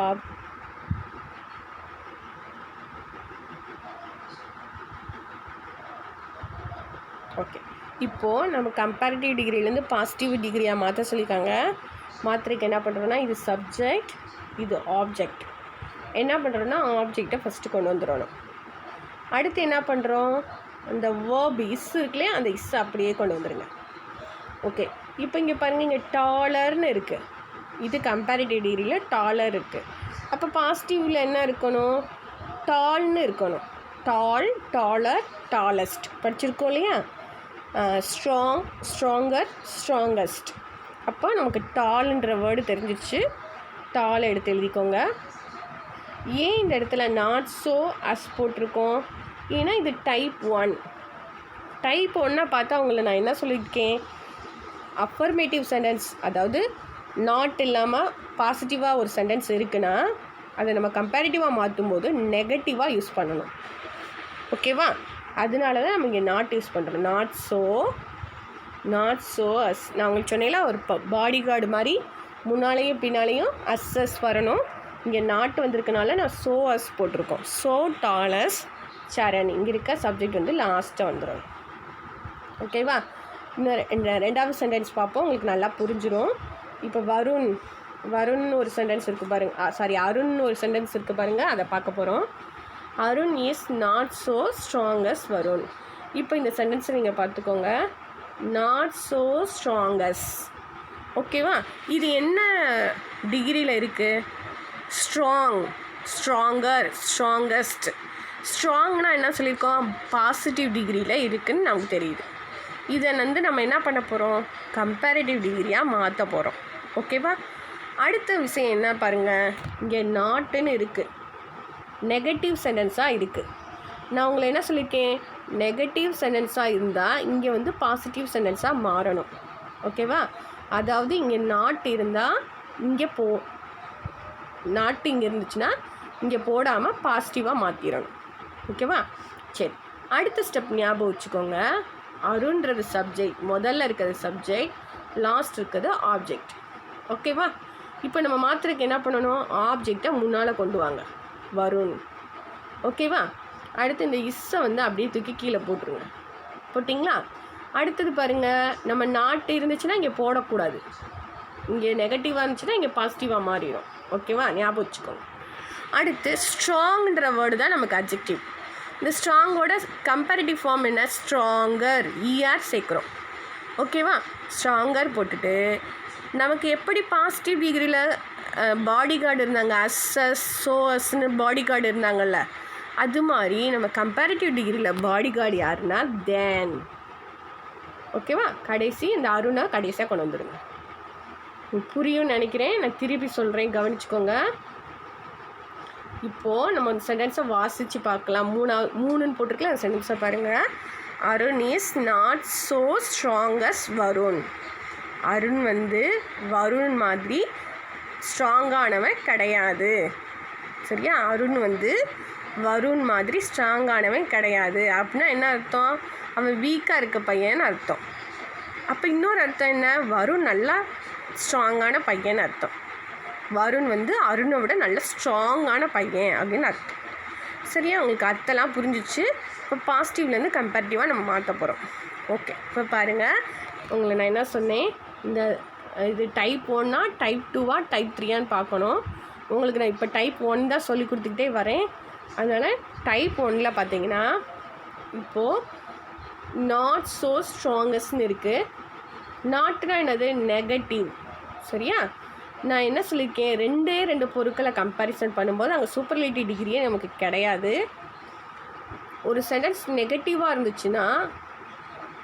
ஓகே, இப்போது நம்ம கம்பேரிட்டிவ் டிகிரிலேருந்து பாசிட்டிவ் டிகிரியாக மாற்ற சொல்லியிருக்காங்க. மாத்திரைக்கு என்ன பண்ணுறோன்னா இது சப்ஜெக்ட், இது ஆப்ஜெக்ட். என்ன பண்ணுறோன்னா ஆப்ஜெக்டை ஃபஸ்ட்டு கொண்டு வந்துடணும். அடுத்து என்ன பண்ணுறோம்? அந்த வேர்ப் இஸ் இருக்குல்லையே, அந்த இஸ்ஸை அப்படியே கொண்டு வந்துடுங்க. ஓகே, இப்போ இங்கே பாருங்கள், இங்கே டாலர்னு இருக்குது. இது கம்பேரிட்டிவ் டிகிரியில் டாலர் இருக்குது. அப்போ பாசிட்டிவில் என்ன இருக்கணும்? டால்னு இருக்கணும். டால், டாலர், டாலஸ்ட் படிச்சிருக்கோம் இல்லையா? Strong, stronger, strongest. அப்போ நமக்கு டால்ன்ற வேர்டு தெரிஞ்சிச்சு. டால் எடுத்து எழுதிக்கோங்க. ஏன் இந்த இடத்துல நாட் ஸோ அஸ் போட்டிருக்கோம்? ஏன்னா இது டைப் 1. டைப் 1 பார்த்தா உங்களை நான் என்ன சொல்லியிருக்கேன்? அஃபர்மேட்டிவ் சென்டென்ஸ், அதாவது நாட் இல்லாமல் பாசிட்டிவாக ஒரு சென்டென்ஸ் இருக்குன்னா அதை நம்ம கம்பேரிட்டிவாக மாற்றும் போது நெகட்டிவாக யூஸ் பண்ணணும். ஓகேவா? அதனால தான் நம்ம இங்கே நாட் யூஸ் பண்ணுறோம். Not so as. நான் உங்களுக்கு சொன்னேன்ல, ஒரு பாடி கார்டு மாதிரி முன்னாலேயும் பின்னாலேயும் அஸ் வரணும். இங்கே நாட் வந்திருக்கனால நான் ஸோ அஸ் போட்டிருக்கோம். ஸோ டாலஸ் சரண். இங்கே இருக்க சப்ஜெக்ட் வந்து லாஸ்ட்டாக வந்துடும். ஓகேவா? இன்னும் 2வது சென்டென்ஸ் பார்ப்போம், உங்களுக்கு நல்லா புரிஞ்சிடும். இப்போ வருண் ஒரு சென்டென்ஸ் இருக்குது பாருங்கள். அருண் ஒரு சென்டென்ஸ் இருக்குது பாருங்கள், அதை பார்க்க போகிறோம். Arun is not so strong as Varun. இப்போ இந்த சென்டென்ஸை நீங்கள் பார்த்துக்கோங்க. Not so strong as. ஓகேவா? இது என்ன டிகிரியில் இருக்குது? Strong, stronger, strongest. ஸ்ட்ராங்னா என்ன சொல்லியிருக்கோம்? பாசிட்டிவ் டிகிரியில் இருக்குதுன்னு நமக்கு தெரியுது. இதை நம்ம என்ன பண்ண போகிறோம்? கம்பேரிட்டிவ் டிகிரியாக மாற்ற போகிறோம். ஓகேவா? அடுத்த விஷயம் என்ன பாருங்கள், இங்கே நாட்டுன்னு இருக்குது, நெகட்டிவ் சென்டென்ஸாக இருக்குது. நான் உங்களை என்ன சொல்லியிருக்கேன்? நெகட்டிவ் சென்டென்ஸாக இருந்தால் இங்கே வந்து பாசிட்டிவ் சென்டென்ஸாக மாறணும். ஓகேவா? அதாவது இங்கே நாட் இருந்தால் இங்கே நாட்டு இங்கே இருந்துச்சுன்னா இங்கே போடாமல் பாசிட்டிவாக மாற்றிடணும். ஓகேவா? சரி, அடுத்த ஸ்டெப் ஞாபகம் வச்சுக்கோங்க. அருண்றது சப்ஜெக்ட், முதல்ல இருக்கிறது சப்ஜெக்ட், லாஸ்ட் இருக்கிறது ஆப்ஜெக்ட். ஓகேவா? இப்போ நம்ம மாத்திரைக்கு என்ன பண்ணணும்? ஆப்ஜெக்டை முன்னால் கொண்டு வாங்க, வருண். ஓகேவா? அடுத்து இந்த இஸ்ஸை வந்து அப்படியே தூக்கி கீழே போட்டுருங்க. போட்டிங்களா? அடுத்தது பாருங்கள், நம்ம நாட்டு இருந்துச்சுன்னா இங்கே போடக்கூடாது. இங்கே நெகட்டிவாக இருந்துச்சுன்னா இங்கே பாசிட்டிவாக மாறிடும். ஓகேவா? ஞாபகம் வச்சுக்கோங்க. அடுத்து ஸ்ட்ராங்ன்ற வேர்டு தான் நமக்கு அட்ஜெக்டிவ். இந்த ஸ்ட்ராங்கோட கம்பேரிட்டிவ் ஃபார்ம் என்ன? ஸ்ட்ராங்கர், இஆர் சேர்க்குறோம். ஓகேவா? ஸ்ட்ராங்கர் போட்டுட்டு நமக்கு எப்படி பாசிட்டிவ் டிகிரியில் பாடி கார்டு இருந்தாங்க, அஸ்ன்னு பாடி கார்டு இருந்தாங்கல்ல, அது மாதிரி நம்ம கம்பேரிட்டிவ் டிகிரியில் பாடி கார்டு யாருன்னா தேன். ஓகேவா? கடைசி இந்த அருணை கடைசியாக கொண்டு வந்துடுங்க. புரியும்னு நினைக்கிறேன். நான் திருப்பி சொல்கிறேன், கவனிச்சுக்கோங்க. இப்போது நம்ம அந்த சென்டென்ஸை வாசித்து பார்க்கலாம். 3ன்னு போட்டிருக்கல, அந்த சென்டென்ஸை பாருங்கள். Arun is not so strong as Varun. அருண் வந்து வருண் மாதிரி ஸ்ட்ராங்கானவன் கிடையாது. சரியா? அருண் வந்து வருண் மாதிரி ஸ்ட்ராங்கானவன் கிடையாது. அப்படின்னா என்ன அர்த்தம்? அவன் வீக்காக இருக்க பையன்னு அர்த்தம். அப்போ இன்னொரு அர்த்தம் என்ன? வருண் நல்லா ஸ்ட்ராங்கான பையன்னு அர்த்தம். வருண் அருணை விட நல்ல ஸ்ட்ராங்கான பையன் அப்படின்னு அர்த்தம். சரியா? உங்களுக்கு அர்த்தம்லாம் புரிஞ்சிச்சு. இப்போ பாசிட்டிவ்லேருந்து கம்பேரிட்டிவாக நம்ம மாற்ற போகிறோம். ஓகே, இப்போ பாருங்கள், உங்களை நான் என்ன சொன்னேன், இது டைப் 1 டைப் 2 டைப் 3 பார்க்கணும். உங்களுக்கு நான் இப்போ டைப் 1 தான் சொல்லி கொடுத்துக்கிட்டே வரேன். அதனால் டைப் 1 பார்த்தீங்கன்னா இப்போது நாட் ஸோ ஸ்ட்ராங்கஸ்ட்னு இருக்குது. நாட்னா என்னது? நெகட்டிவ். சரியா? நான் என்ன சொல்லியிருக்கேன், 2 பொருட்களை கம்பேரிசன் பண்ணும்போது அங்கே சூப்பர்லேட்டிவ் டிகிரியே நமக்கு கிடையாது. ஒரு சென்டென்ஸ் நெகட்டிவாக இருந்துச்சுன்னா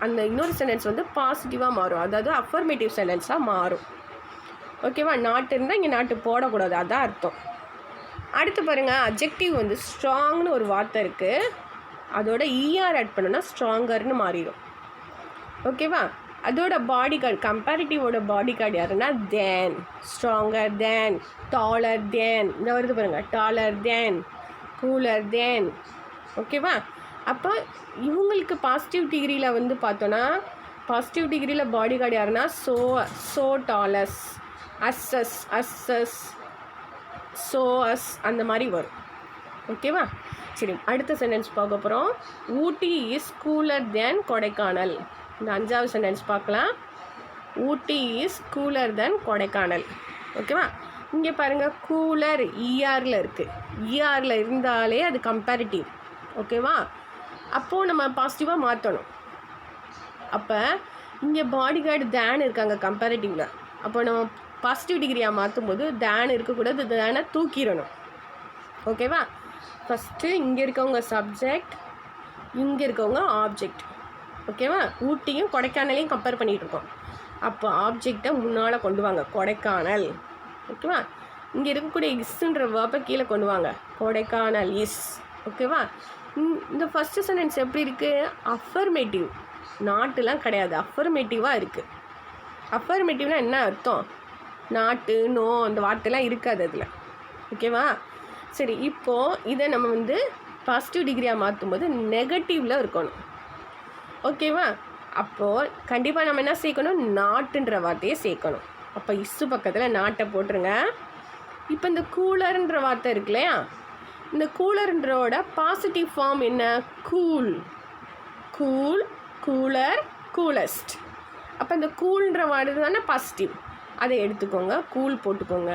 அந்த இன்னொரு சென்டென்ஸ் பாசிட்டிவாக மாறும். அதாவது அஃபர்மேட்டிவ் சென்டென்ஸாக மாறும். ஓகேவா? நாட்டு இருந்தால் இங்கே நாட்டு போடக்கூடாது, அதான் அர்த்தம். அடுத்து பாருங்கள், அட்ஜெக்டிவ் ஸ்ட்ராங்னு ஒரு வார்த்தை இருக்குது. அதோட ER ஆட் பண்ணோன்னா ஸ்ட்ராங்கர்னு மாறிடும். ஓகேவா? அதோட பாடி கார்டு, கம்பேரிட்டிவோட பாடி கார்டு யாருன்னா தேன், ஸ்ட்ராங்கர் தேன், டாலர் தேன். இந்த வருது பாருங்கள், டாலர் தேன், கூலர் தேன். ஓகேவா? அப்போ இவங்களுக்கு பாசிட்டிவ் டிகிரியில் பார்த்தோன்னா, பாசிட்டிவ் டிகிரியில் பாடி கார்டு யாருன்னா so tall as, as as, so as, அந்த மாதிரி வரும். ஓகேவா? சரி, அடுத்த சென்டென்ஸ் பார்க்க போகிறோம். Ooty is cooler than Kodaikanal. இந்த 5வது சென்டென்ஸ் பார்க்கலாம். Ooty is cooler than Kodaikanal. ஓகேவா? இங்கே பாருங்கள், கூலர் ERல இருக்குது. ERல இருந்தாலே அது கம்பேரிட்டிவ். ஓகேவா? அப்போது நம்ம பாசிட்டிவாக மாற்றணும். அப்போ இங்கே பாடி கார்டு தேன் இருக்காங்க கம்பேரிட்டிவில். அப்போ நம்ம பாசிட்டிவ் டிகிரியாக மாற்றும் போது தேன் இருக்கக்கூடாது, தேனை தூக்கிடணும். ஓகேவா? ஃபஸ்ட்டு இங்கே இருக்கவங்க சப்ஜெக்ட், இங்கே இருக்கவங்க ஆப்ஜெக்ட். ஓகேவா? ஊட்டியும் கொடைக்கானலையும் கம்பேர் பண்ணிகிட்டு இருக்கோம். அப்போ ஆப்ஜெக்டை முன்னால் கொண்டு வாங்க, கொடைக்கானல். ஓகேவா? இங்கே இருக்கக்கூடிய இஸ்ன்ற வேர்பை கீழே கொண்டு வாங்க, கொடைக்கானல் இஸ். ஓகேவா? இந்த ஃபஸ்ட்டு சென்டென்ஸ் எப்படி இருக்குது? அஃபர்மேட்டிவ். நாட்டுலாம் கிடையாது, அஃபர்மேட்டிவாக இருக்குது. அஃபர்மேட்டிவ்னால் என்ன அர்த்தம்? நாட்டு, நோ, அந்த வார்த்தைலாம் இருக்காது அதில். ஓகேவா? சரி, இப்போது இதை நம்ம பாசிட்டிவ் டிகிரியாக மாற்றும்போது நெகட்டிவில் இருக்கணும். ஓகேவா? அப்போது கண்டிப்பாக நம்ம என்ன சேர்க்கணும்? நாட்டுன்ற வார்த்தையை சேர்க்கணும். அப்போ இஸ்ஸு பக்கத்தில் நாட்டை போட்டுருங்க. இப்போ இந்த கூலர்ன்ற வார்த்தை இருக்கு இல்லையா, இந்த கூலர்ன்றோட பாசிட்டிவ் ஃபார்ம் என்ன? Cool, cooler, coolest. அப்போ இந்த கூல்ன்ற வார்த்தை தானே பாசிட்டிவ், அதை எடுத்துக்கோங்க, கூல் போட்டுக்கோங்க.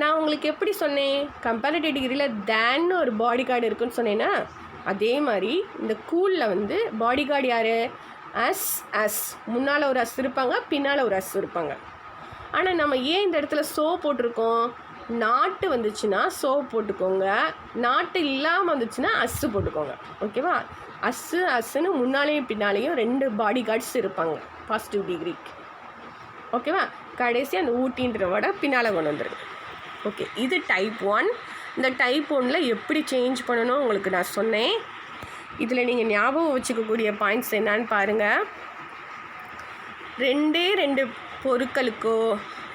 நான் உங்களுக்கு எப்படி சொன்னேன்? கம்பேரிட்டிவ் டிகிரியில் தேன்னு ஒரு பாடி கார்டு இருக்குன்னு சொன்னேன்னா, அதே மாதிரி இந்த கூலில் பாடி கார்டு யார்? அஸ். முன்னால் ஒரு அஸ் இருப்பாங்க, பின்னால் ஒரு அஸ் இருப்பாங்க. ஆனால் நம்ம ஏன் இந்த இடத்துல சோ போட்டிருக்கோம்? நாட்டு வந்துச்சுன்னா சோ போட்டுக்கோங்க, நாட்டு இல்லாமல் வந்துச்சுன்னா அஸ்ஸு போட்டுக்கோங்க. ஓகேவா? அஸ்ஸுன்னு முன்னாலேயும் பின்னாலேயும் 2 பாடி கார்ட்ஸ் இருப்பாங்க பாசிட்டிவ் டிகிரிக்கு. ஓகேவா? கடைசி அந்த ஊட்டின்ற விட பின்னால் கொண்டு வந்துடுங்க. ஓகே, இது டைப் 1. இந்த டைப் 1ல் எப்படி சேஞ்ச் பண்ணணும் உங்களுக்கு நான் சொன்னேன். இதில் நீங்கள் ஞாபகம் வச்சுக்கக்கூடிய பாயிண்ட்ஸ் என்னான்னு பாருங்கள். 2 பொருட்களுக்கோ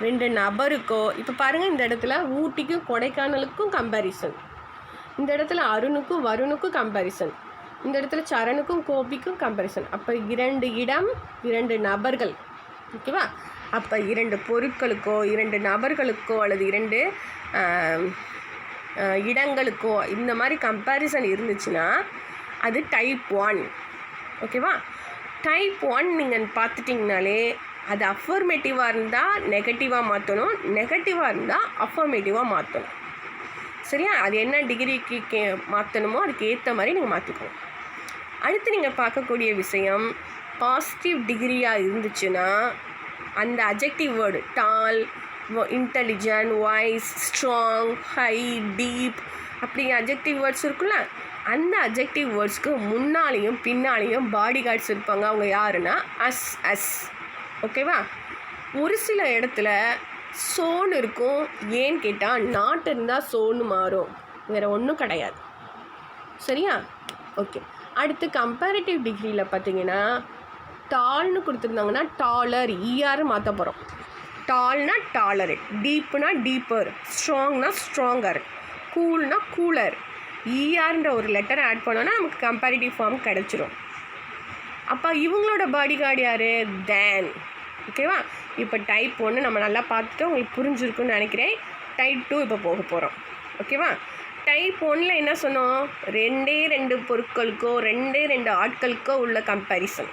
2 நபருக்கோ, இப்போ பாருங்கள், இந்த இடத்துல ஊட்டிக்கும் கொடைக்கானலுக்கும் கம்பேரிசன், இந்த இடத்துல அருணுக்கும் வருணுக்கும் கம்பேரிசன், இந்த இடத்துல சரணுக்கும் கோபிக்கும் கம்பேரிசன். அப்போ 2 இடம், 2 நபர்கள். ஓகேவா? அப்போ 2 பொருட்களுக்கோ 2 நபர்களுக்கோ அல்லது 2 இடங்களுக்கோ இந்த மாதிரி கம்பேரிசன் இருந்துச்சுன்னா அது டைப் 1. ஓகேவா? டைப் 1 நீங்கள் பார்த்துட்டிங்கனாலே அது அஃபர்மேட்டிவாக இருந்தால் நெகட்டிவாக மாற்றணும், நெகட்டிவாக இருந்தால் அஃபர்மேட்டிவாக மாற்றணும். சரியா? அது என்ன டிகிரிக்கு மாற்றணுமோ அதுக்கு ஏற்ற மாதிரி நீங்கள் மாற்றிக்கணும். அடுத்து நீங்கள் பார்க்கக்கூடிய விஷயம், பாசிட்டிவ் டிகிரியாக இருந்துச்சுன்னா அந்த adjective word tall, intelligent, wise, strong, high, deep, அப்படி அட்ஜெக்டிவ் வேர்ட்ஸ் இருக்குல்ல, அந்த அட்ஜெக்டிவ் வேர்ட்ஸ்க்கு முன்னாலேயும் பின்னாலேயும் பாடி கார்ட்ஸ் இருப்பாங்க. அவங்க யாருன்னா அஸ். ஓகேவா? ஒரு சில இடத்துல சோன்னு இருக்கும். ஏன்னு கேட்டால் நாட்டு இருந்தால் சோன்னு மாறும், வேறு ஒன்றும் கிடையாது. சரியா? ஓகே, அடுத்து கம்பேரிட்டிவ் டிகிரியில் பார்த்தீங்கன்னா டால்னு கொடுத்துருந்தாங்கன்னா டாலர் ER மாற்ற போகிறோம். டால்னா டாலரு, டீப்புனா டீப்பர், ஸ்ட்ராங்னா ஸ்ட்ராங்கர், கூல்னா கூலர், ERன்ற ஒரு லெட்டரை ஆட் பண்ணோன்னா நமக்கு கம்பேரிட்டிவ் ஃபார்ம் கிடச்சிரும். அப்போ இவங்களோட பாடி கார்டு யார்? தேன். ஓகேவா? இப்போ டைப் 1 நம்ம நல்லா பார்த்துட்டு உங்களுக்கு புரிஞ்சிருக்குன்னு நினைக்கிறேன். டைப் 2 இப்போ போக போகிறோம். ஓகேவா? டைப் 1ல் என்ன சொன்னோம்? 2 பொருட்களுக்கோ 2 ஆட்களுக்கோ உள்ள கம்பேரிசன்.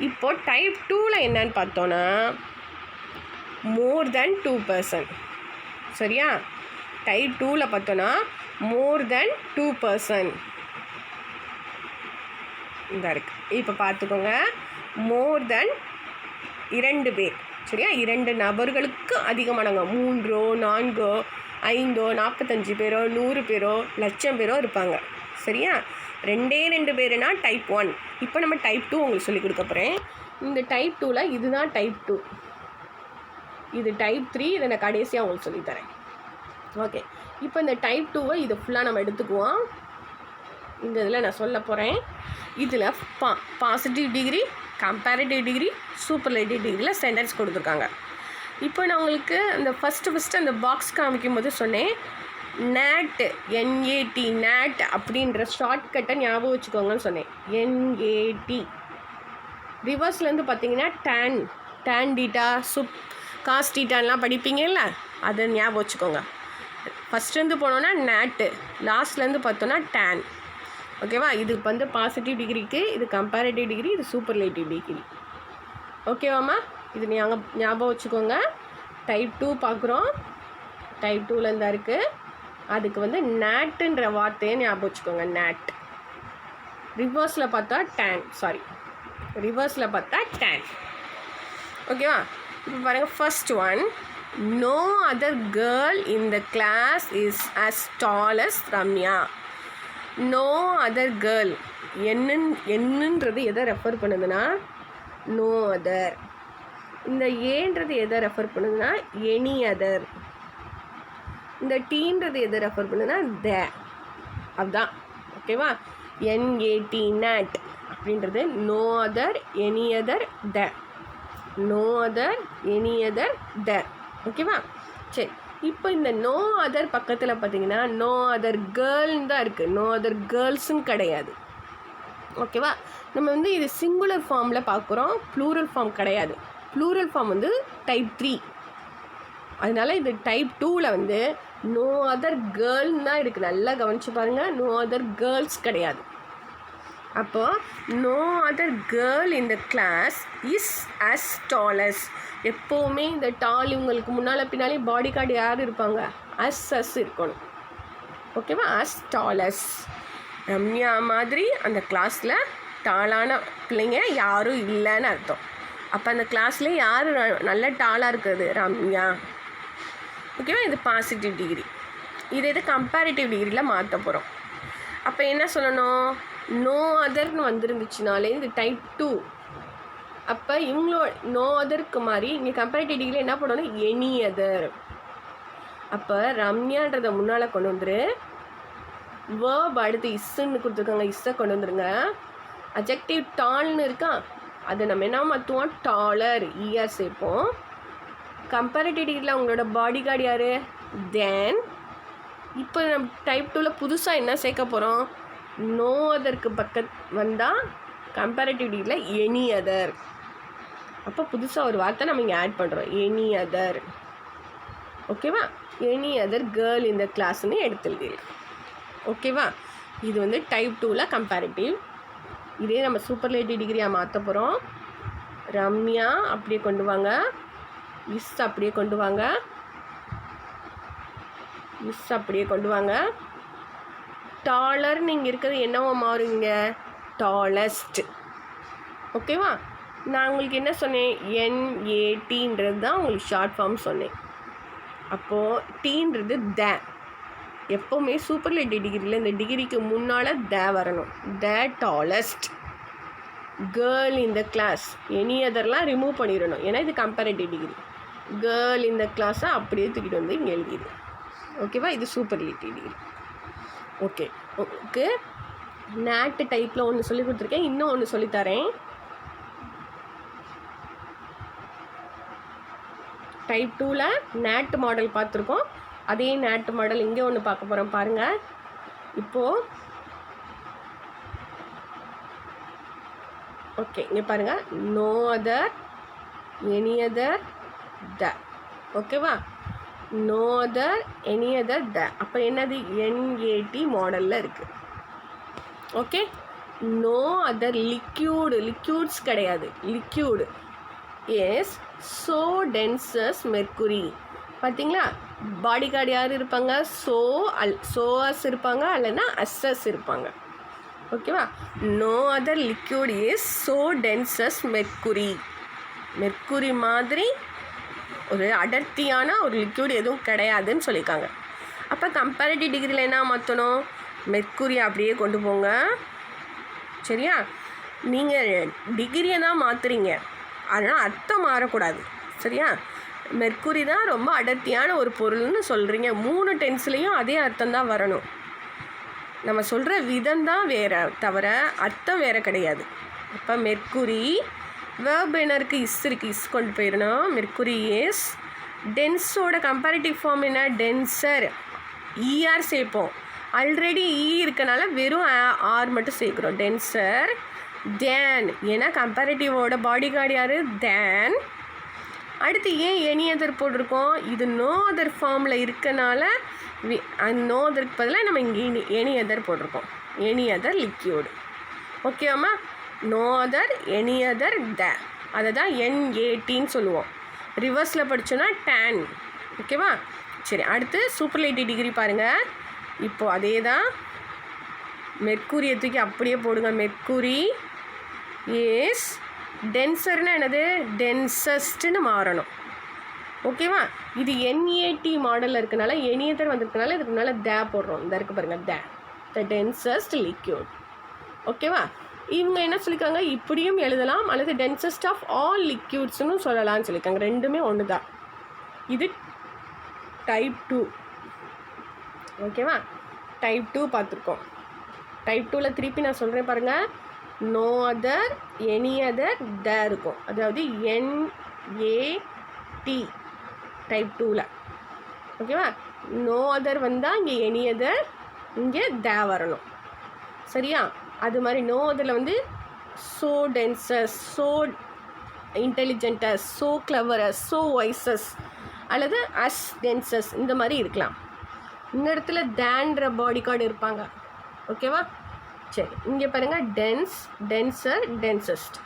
இப்போது டைப் 2ல் என்னன்னு பார்த்தோன்னா மோர் தென் 2 person. சரியா? டைப் 2ல் பார்த்தோன்னா மோர் தென் 2 person இந்த இருக்குது. இப்போ பார்த்துக்கோங்க, மோர் தென் 2 பேர். சரியா? 2 நபர்களுக்கு அதிகமானவங்க 3 4 5 45 பேரோ 100 பேரோ 1,00,000 பேரோ இருப்பாங்க. சரியா? 2 பேருனா டைப் 1. இப்போ நம்ம டைப் 2 உங்களுக்கு சொல்லிக் கொடுக்க போகிறேன். இந்த டைப் 2ல் இதுதான் டைப் 2, இது டைப் 3. இதை நான் கடைசியாக உங்களுக்கு சொல்லித்தரேன். ஓகே, இப்போ இந்த டைப் 2வை இதை ஃபுல்லாக நம்ம எடுத்துக்குவோம். இந்த இதில் நான் சொல்ல போகிறேன். இதில் positive degree, comparative degree, superlative டிகிரியில் சென்டென்ஸ் கொடுத்துருக்காங்க. இப்போ நான் உங்களுக்கு அந்த ஃபஸ்ட்டு அந்த பாக்ஸ் காமிக்கும் போது சொன்னேன், நேட் NAT நேட் அப்படின்ற ஷார்ட்கட்டை ஞாபகம் வச்சுக்கோங்கன்னு சொன்னேன். NAT ரிவர்ஸ்லேருந்து பார்த்தீங்கன்னா டேன் டீட்டா காஸ் டீட்டான்லாம் படிப்பீங்கல்ல, அதை ஞாபகம் வச்சுக்கோங்க. ஃபஸ்ட்லேருந்து போனோன்னா நேட்டு, லாஸ்ட்லேருந்து பார்த்தோன்னா டேன். ஓகேவா? இது வந்து பாசிட்டிவ் டிகிரிக்கு, இது கம்பேரிட்டிவ் டிகிரி, இது சூப்பர்லேட்டிவ் டிகிரி. ஓகேவாம்மா? இது ஞாபகம் வச்சுக்கோங்க. டைப் 2 பார்க்குறோம். டைப் 2ல் இருந்தால் இருக்குது. அதுக்கு வந்து நேட்டுன்ற வார்த்தையை ஞாபகம் வச்சுக்கோங்க. நேட். ரிவர்ஸில் பார்த்தா ரிவர்ஸில் பார்த்தா டேன். ஓகேவா? இப்போ பாருங்கள், first one, no other girl in the class is as tall as Ramya. No other girl என்னன்றது எதை ரெஃபர் பண்ணுதுன்னா நோ அதர். இந்த ஏன்றது எதை ரெஃபர் பண்ணுதுன்னா எனி அதர். இந்த டீன்றது எதை ரெஃபர் பண்ணுதுன்னா த. அதுதான். ஓகேவா? NAT நேட் அப்படின்றது no other any other the. No other any other the. ஓகேவா? சரி, இப்போ இந்த நோ அதர் பக்கத்தில் பார்த்தீங்கன்னா நோ அதர் கேர்ள்னு தான் இருக்குது. நோ அதர் கேர்ள்ஸுன்னு கிடையாது. ஓகேவா? நம்ம வந்து இது சிங்குலர் ஃபார்மில் பார்க்குறோம், ப்ளூரல் ஃபார்ம் கிடையாது. ப்ளூரல் ஃபார்ம் வந்து டைப் 3. அதனால் இது டைப் 2ல் வந்து நோ அதர் கேர்ள்னு தான் இருக்குது. நல்லா கவனித்து பாருங்கள், நோ அதர் கேர்ள்ஸ் கிடையாது. அப்போது no other girl in the class is as tall as. எப்போவுமே இந்த டால் இவங்களுக்கு முன்னால் பின்னாலே பாடி கார்டு யார் இருப்பாங்க? அஸ் இருக்கணும். ஓகேவா? As tall as. ரம்யா மாதிரி அந்த கிளாஸில் டாலான பிள்ளைங்க யாரும் இல்லைன்னு அர்த்தம். அப்போ அந்த கிளாஸில் யார் நல்ல டாலாக இருக்கிறது? ரம்யா. ஓகேவா? இது பாசிட்டிவ் டிகிரி. இது கம்பேரிட்டிவ் டிகிரியில் மாற்ற போகிறோம். அப்போ என்ன சொல்லணும்? நோ அதர்னு வந்துருந்துச்சுனாலே இது டைப் 2. அப்போ இவங்களோட நோ அதருக்கு மாதிரி இங்கே கம்பேரிட்டிவ் டிகிரியில் என்ன பண்ணணும்? Any other. அப்போ ரம்யான்றதை முன்னால் கொண்டு வந்துரு. வேர்ப் அடுத்து இஸ்ஸுன்னு கொடுத்துருக்காங்க, இஸ்ஸை கொண்டு வந்துருங்க. அஜெக்டிவ் டால்னு இருக்கா, அதை நம்ம என்ன மாற்றுவோம்? டாலர், ER சேர்ப்போம். கம்பேரிட்டிவ் டிகிரியில் உங்களோட பாடி கார்டு யார்? தென். இப்போ நம்ம டைப் 2ல் புதுசாக என்ன சேர்க்க போகிறோம்? நோ அதருக்கு வந்தால் கம்பேரிட்டிவ் டிகிரியில் எனி அதர். அப்போ புதுசாக ஒரு வார்த்தை நம்ம இங்கே ஆட் பண்ணுறோம், எனி அதர். ஓகேவா? எனி அதர் கேர்ள் இந்த கிளாஸ்ன்னு எடுத்துருக்கீங்க. ஓகேவா? இது வந்து டைப் 2ல் கம்பேரிட்டிவ். இதே நம்ம சூப்பர்லேட்டிவ் டிகிரியாக மாற்ற போகிறோம். ரம்யா அப்படியே கொண்டு வாங்க, இஸ் அப்படியே கொண்டு வாங்க, இஸ் அப்படியே கொண்டு வாங்க. டாலர்னு இங்கே இருக்கிறது என்னவோ மாறுங்க? டாலஸ்ட். ஓகேவா? நான் உங்களுக்கு என்ன சொன்னேன்? NATன்றது தான் உங்களுக்கு ஷார்ட் ஃபார்ம் சொன்னேன். அப்போது டீன்றது த. எப்போவுமே சூப்பர்லேட்டிவ் டிகிரியில் இந்த டிகிரிக்கு முன்னால் த வரணும். த டாலஸ்ட் கேர்ள் இந்த கிளாஸ். எனி அதர்லாம் ரிமூவ் பண்ணிடணும், ஏன்னா இது கம்பேரிட்டிவ் டிகிரி. கேர்ள் இந்த கிளாஸை அப்படியே தூக்கிட்டு வந்து இங்கே எழுதிடு. ஓகேவா? இது சூப்பர்லேட்டிவ் டிகிரி. ஓகே, உங்களுக்கு நேட்டு டைப்பில் ஒன்று சொல்லி கொடுத்துருக்கேன், இன்னும் ஒன்று சொல்லித்தரேன். டைப் 2ல் நேட் மாடல் பார்த்துருக்கோம். அதே நேட் மாடல் இங்கே ஒன்று பார்க்க போகிறோம் பாருங்கள். இப்போது ஓகே, இங்கே பாருங்கள், no other, any other, the. ஓகேவா? No other, any other, the. அப்போ என்னது? NAT மாடலில் இருக்குது. Okay. No other liquid, liquids கிடையாது, liquid is so dense as mercury. பார்த்தீங்களா? பாடி கார்டு யார் இருப்பாங்க? சோஅஸ் இருப்பாங்க, அல்லைன்னா அஸ்ஸஸ் இருப்பாங்க. ஓகேவா? No other liquid is so dense as mercury. Mercury மாதிரி ஒரு அடர்த்தியான ஒரு லிக்யூட் எதுவும் கிடையாதுன்னு சொல்லியிருக்காங்க. அப்போ கம்பேரிட்டிவ் டிகிரியில் என்ன மாற்றணும்? மெர்க்குரி அப்படியே கொண்டு போங்க. சரியா? நீங்கள் டிகிரியை தான் மாற்றுறீங்க, அதனால் அர்த்தம் மாறக்கூடாது. சரியா? மெர்க்குரி தான் ரொம்ப அடர்த்தியான ஒரு பொருள்னு சொல்கிறீங்க, 3 டென்ஸ்லேயும் அதே அர்த்தம் தான் வரணும். நம்ம சொல்கிற விதம் தான் வேறு, தவிர அர்த்தம் வேறு கிடையாது. அப்போ மெர்க்குரி வேர்ப் என்ன இருக்குது? இஸ் இருக்குது, இஸ் கொண்டு போயிடணும். Mercury is. டென்ஸோட கம்பேரிட்டிவ் ஃபார்ம் என்ன? டென்சர். ER சேர்ப்போம். ஆல்ரெடி இருக்கனால வெறும் ஆர் மட்டும் சேர்க்குறோம். Denser than. ஏன்னா கம்பேரிட்டிவோட பாடி கார்டு யார்? தேன். அடுத்து ஏன் எனி அதர் போட்டிருக்கோம்? இது நோ அதர் ஃபார்மில் இருக்கனால நோ அதருக்கு பதிலாக நம்ம இங்கே எனி அதர் போட்டிருக்கோம். Any other liquid. ஓகேவாம்மா? No other, any other, the. அதை தான் NATன்னு சொல்லுவோம். ரிவர்ஸில் படித்தோன்னா டேன். ஓகேவா? சரி, அடுத்து சூப்பர்லேட்டிவ் டிகிரி பாருங்கள். இப்போது அதே தான், மெர்க்குரியை தூக்கி அப்படியே போடுங்க. மெர்க்குரி இஸ் டென்சர்னா என்னது? டென்சஸ்ட்டுன்னு மாறணும். ஓகேவா? இது NAT மாடலில் இருக்கனால, எனி அதர் வந்திருக்கனால இதுக்கு முன்னால் த போடுறோம். இந்த இருக்குது பாருங்கள், த டென்சஸ்ட் லிக்யூட். ஓகேவா? இவங்க என்ன சொல்லியிருக்காங்க? இப்படியும் எழுதலாம், அல்லது டென்சஸ்ட் ஆஃப் ஆல் லிக்யூட்ஸ்னு சொல்லலாம்னு சொல்லியிருக்காங்க. ரெண்டுமே ஒன்று தான். இது டைப் 2. ஓகேவா? டைப் 2 பார்த்துருக்கோம். டைப் 2ல் திருப்பி நான் சொல்கிறேன் பாருங்கள். நோ அதர், எனி அதர், த இருக்கும். அதாவது NAT டைப் 2ல். ஓகேவா? நோ அதர் வந்தால் இங்கே எனி அதர், இங்கே த வரணும். சரியா? அது மாதிரி நோ அதரில் வந்து so dense as, so intelligent as, so clever as, so wise as, அல்லது அஸ் டென்சஸ், இந்த மாதிரி இருக்கலாம். இந்த இடத்துல தேன்ற பாடி கார்டு இருப்பாங்க. ஓகேவா? சரி, இங்கே பாருங்கள், டென்ஸ், டென்சர், டென்சஸ்ட்.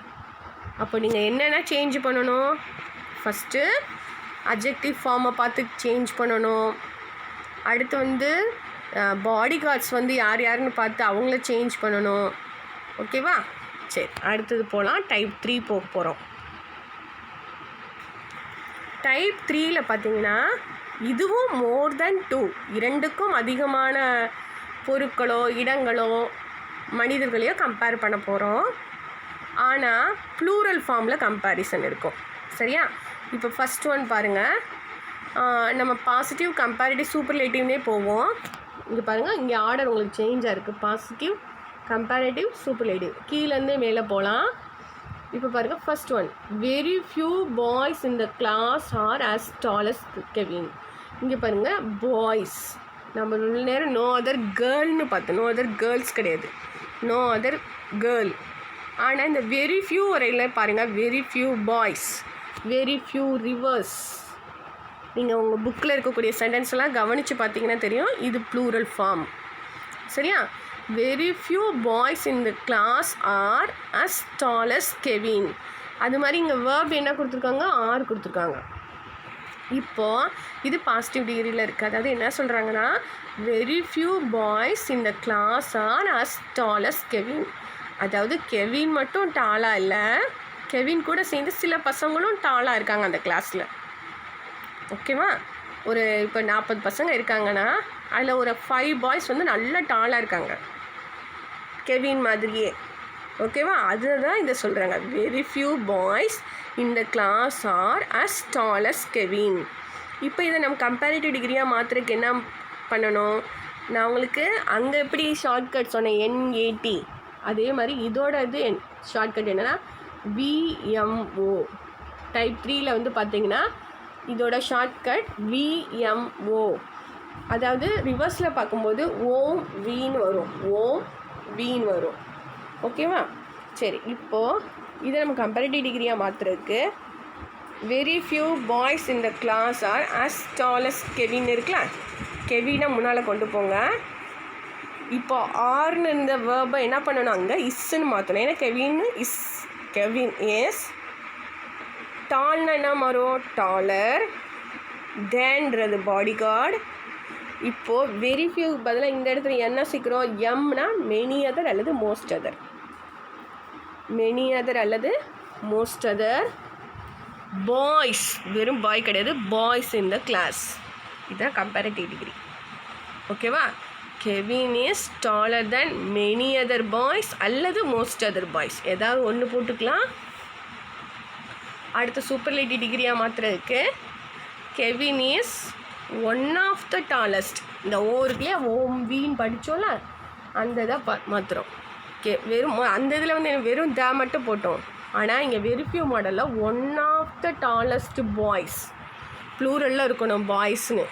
அப்போ நீங்கள் என்னென்ன சேஞ்ச் பண்ணணும்? ஃபஸ்ட்டு அட்ஜெக்டிவ் ஃபார்மை பார்த்து சேஞ்ச் பண்ணணும். அடுத்து வந்து பாடி கார்ட்ஸ் வந்து யார் யாருன்னு பார்த்து அவங்கள சேஞ்ச் பண்ணணும். ஓகேவா? சரி, அடுத்தது போகலாம். டைப் 3 போக போகிறோம். டைப் 3ல் பார்த்தீங்கன்னா இதுவும் மோர் தென் 2, 2க்கும் அதிகமான பொருட்களோ இடங்களோ மனிதர்களையோ கம்பேர் பண்ண போகிறோம். ஆனால் ப்ளூரல் ஃபார்மில் கம்பேரிசன் இருக்கும். சரியா? இப்போ ஃபஸ்ட் ஒன் பாருங்கள். நம்ம பாசிட்டிவ், கம்பேரிட்டிவ், சூப்பர்லேட்டிவ்னே போவோம். இங்கே பாருங்கள், இங்கே ஆர்டர் உங்களுக்கு சேஞ்சாக இருக்குது. பாசிட்டிவ், கம்பேரிட்டிவ், சூப்பர்லேட்டிவ், கீழேருந்து மேலே போகலாம். இப்போ பாருங்கள், first one, very few boys in the class are as tall as Kevin. இங்கே பாருங்கள், பாய்ஸ். நம்ம நேரம் நோ அதர் கேர்ள்னு பார்த்தோம். நோ அதர் கேர்ள்ஸ் கிடையாது, நோ அதர் கேர்ள். ஆனால் இந்த வெரி ஃபியூ வரையில் பாருங்கள், very few boys, very few rivers. நீங்கள் உங்கள் புக்கில் இருக்கக்கூடிய சென்டென்ஸ் எல்லாம் கவனித்து பார்த்தீங்கன்னா தெரியும், இது ப்ளூரல் ஃபார்ம். சரியா? Very few boys in the class are as tall as Kevin. அது மாதிரி இங்கே வேர்ப் என்ன கொடுத்துருக்காங்க? ஆர் கொடுத்துருக்காங்க. இப்போது இது பாசிட்டிவ் டிகிரியில் இருக்குது. அதாவது என்ன சொல்கிறாங்கன்னா, very few boys in the class are as tall as Kevin. அதாவது கெவின் மட்டும் டாலாக இல்லை, கெவின் கூட சேர்ந்து சில பசங்களும் டாலாக இருக்காங்க அந்த கிளாஸில். ஓகேவா? ஒரு இப்போ 40 பசங்க இருக்காங்கன்னா அதில் ஒரு 5 பாய்ஸ் வந்து நல்ல டாலாக இருக்காங்க, கெவின் மாதிரியே. ஓகேவா? அதுதான் இதை சொல்கிறாங்க, வெரி ஃபியூ பாய்ஸ் இந்த class are as tall as Kevin. இப்போ இதை நம்ம கம்பேரிட்டிவ் டிகிரியாக மாற்றுறதுக்கு என்ன பண்ணணும்? நான் உங்களுக்கு அங்கே எப்படி ஷார்ட்கட் சொன்னேன், NAT, அதே மாதிரி இதோட இது ஷார்ட்கட் என்னென்னா VMO. டைப் 3ல் வந்து பார்த்தீங்கன்னா இதோட ஷார்ட்கட் VMO. அதாவது ரிவர்ஸில் பார்க்கும்போது ஓம் வீன்னு வரும், ஓம் வீன்னு வரும். ஓகேவா? சரி, இப்போது இதை நம்ம கம்பேரிட்டிவ் டிகிரியாக மாற்றுறதுக்கு very few boys in the class are as tall as Kevin இருக்கலாம். கெவினை முன்னால் கொண்டு போங்க. இப்போ ஆர்னு இந்த வேர்பை என்ன பண்ணணும், அங்கே இஸ்ன்னு மாற்றணும். ஏன்னா கெவின் இஸ் டால்னா என்ன மாறும், டாலர் தேன்றது பாடி கார்டு. இப்போது வெரி ஃபியூ பதிலாக இந்த இடத்துல என்ன சீக்கிரம், எம்னா மெனி அதர் அல்லது மோஸ்ட் அதர், மெனி அதர் அல்லது மோஸ்ட் அதர். பாய்ஸ் வெறும் பாய் கிடையாது, பாய்ஸ் இன் த கிளாஸ். இதுதான் கம்பேரிட்டிவ் டிகிரி. ஓகேவா? Kevin is taller than many other boys அல்லது மோஸ்ட் அதர் பாய்ஸ், ஏதாவது ஒன்று போட்டுக்கலாம். அடுத்த சூப்பர்லேட்டிவ் டிகிரியாக மாற்றுறதுக்கு Kevin is one of the tallest. இந்த ஓருக்குள்ளே ஓம் வீன்னு படித்தோம்ல, அந்த இதை மாற்றுறோம். வெறும் அந்த இதில் வந்து வெறும் த மட்டும் போட்டோம். ஆனால் இங்கே வெரி ஃபியூ மாடலில் one of the tallest boys ப்ளூரலில் இருக்கணும். பாய்ஸ்னு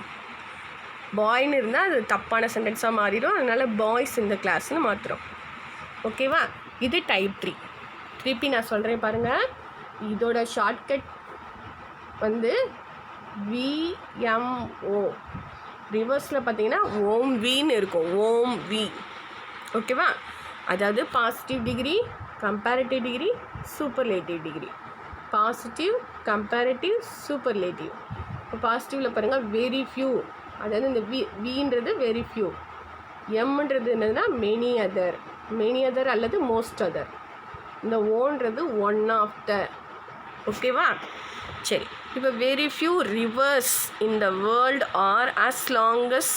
பாய்னு இருந்தால் அது தப்பான சென்டென்ஸாக மாறிடும். அதனால் பாய்ஸ் இந்த கிளாஸ்னு மாற்றுறோம். ஓகேவா? இது டைப் 3. திருப்பி நான் சொல்கிறேன் பாருங்கள். இதோட ஷார்ட்கட் வந்து VMO. ரிவர்ஸில் பார்த்தீங்கன்னா ஓம் வீன்னு இருக்கும், ஓம் வி. ஓகேவா? அதாவது positive degree, comparative degree, superlative degree. Positive, comparative, superlative. இப்போ பாசிட்டிவில் பாருங்கள் வெரி ஃபியூ, அதாவது இந்த வின்றது வெரி ஃபியூ. எம்ன்றது என்னதுன்னா மெனி அதர், மெனி அதர் அல்லது மோஸ்ட் அதர். இந்த ஓன்றது ஒன் ஆஃப் த. ஓகேவா? சரி, இப்போ very few rivers in the world are as long as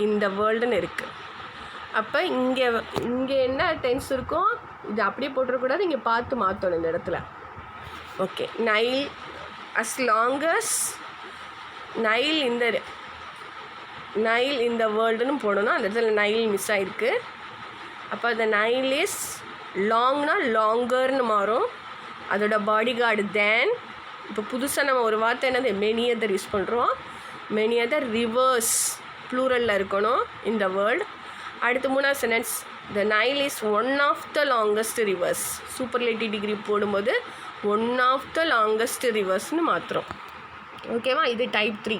in the வேர்ல்டுன்னு இருக்குது. அப்போ இங்கே என்ன டென்ஸ் இருக்கும், இது அப்படியே போட்டுறக்கூடாது, இங்கே பார்த்து மாற்றணும் இந்த இடத்துல. Okay, Nile as long as Nile இந்த வேர்ல்டுன்னு போடணும். அந்த இடத்துல நைல் மிஸ் ஆகிருக்கு. அப்போ அந்த நைல் இஸ் லாங்னா லாங்கர்னு மாறும். அதோட பாடி கார்டு தேன். இப்போ புதுசாக நம்ம ஒரு வார்த்தை என்னது, மெனி அதர் யூஸ் பண்ணுறோம். மெனி அதர் ரிவர்ஸ் ப்ளூரலில் இருக்கணும் இந்த வேர்ல்டு. அடுத்து மூணாவது sentence, the Nile is one of the longest rivers. Superlative degree போடும்போது ஒன் ஆஃப் த லாங்கஸ்ட் ரிவர்ஸ்னு மாற்றுறோம். ஓகேவா? இது டைப் 3.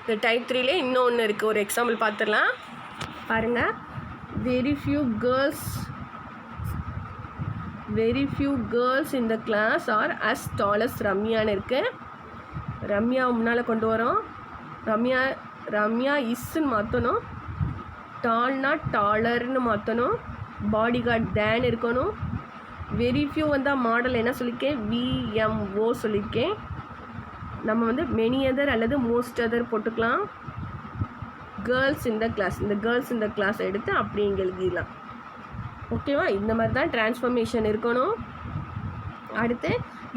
இந்த டைப் 3லே இன்னொன்று இருக்குது. ஒரு எக்ஸாம்பிள் பார்த்துடலாம் பாருங்கள். Very few girls in the class are as tall as ரம்யான்னு இருக்குது. ரம்யா முன்னால் கொண்டு வரோம். ரம்யா இஸ்ன்னு மாற்றணும். டால்னா டாலர்னு மாற்றணும். பாடி கார்டு தேன் இருக்கணும். வெரி ஃபியூ வந்தால் மாடல் என்ன சொல்லியிருக்கேன், VMO சொல்லியிருக்கேன். நம்ம வந்து மெனி அதர் அல்லது மோஸ்ட் அதர் போட்டுக்கலாம். கேர்ள்ஸ் இந்த கிளாஸ், இந்த கேர்ள்ஸ் இந்த கிளாஸ் எடுத்து அப்படி இங்கே எழுதிடலாம். ஓகேவா? இந்த மாதிரி தான் டிரான்ஸ்ஃபர்மேஷன் இருக்கணும். அடுத்து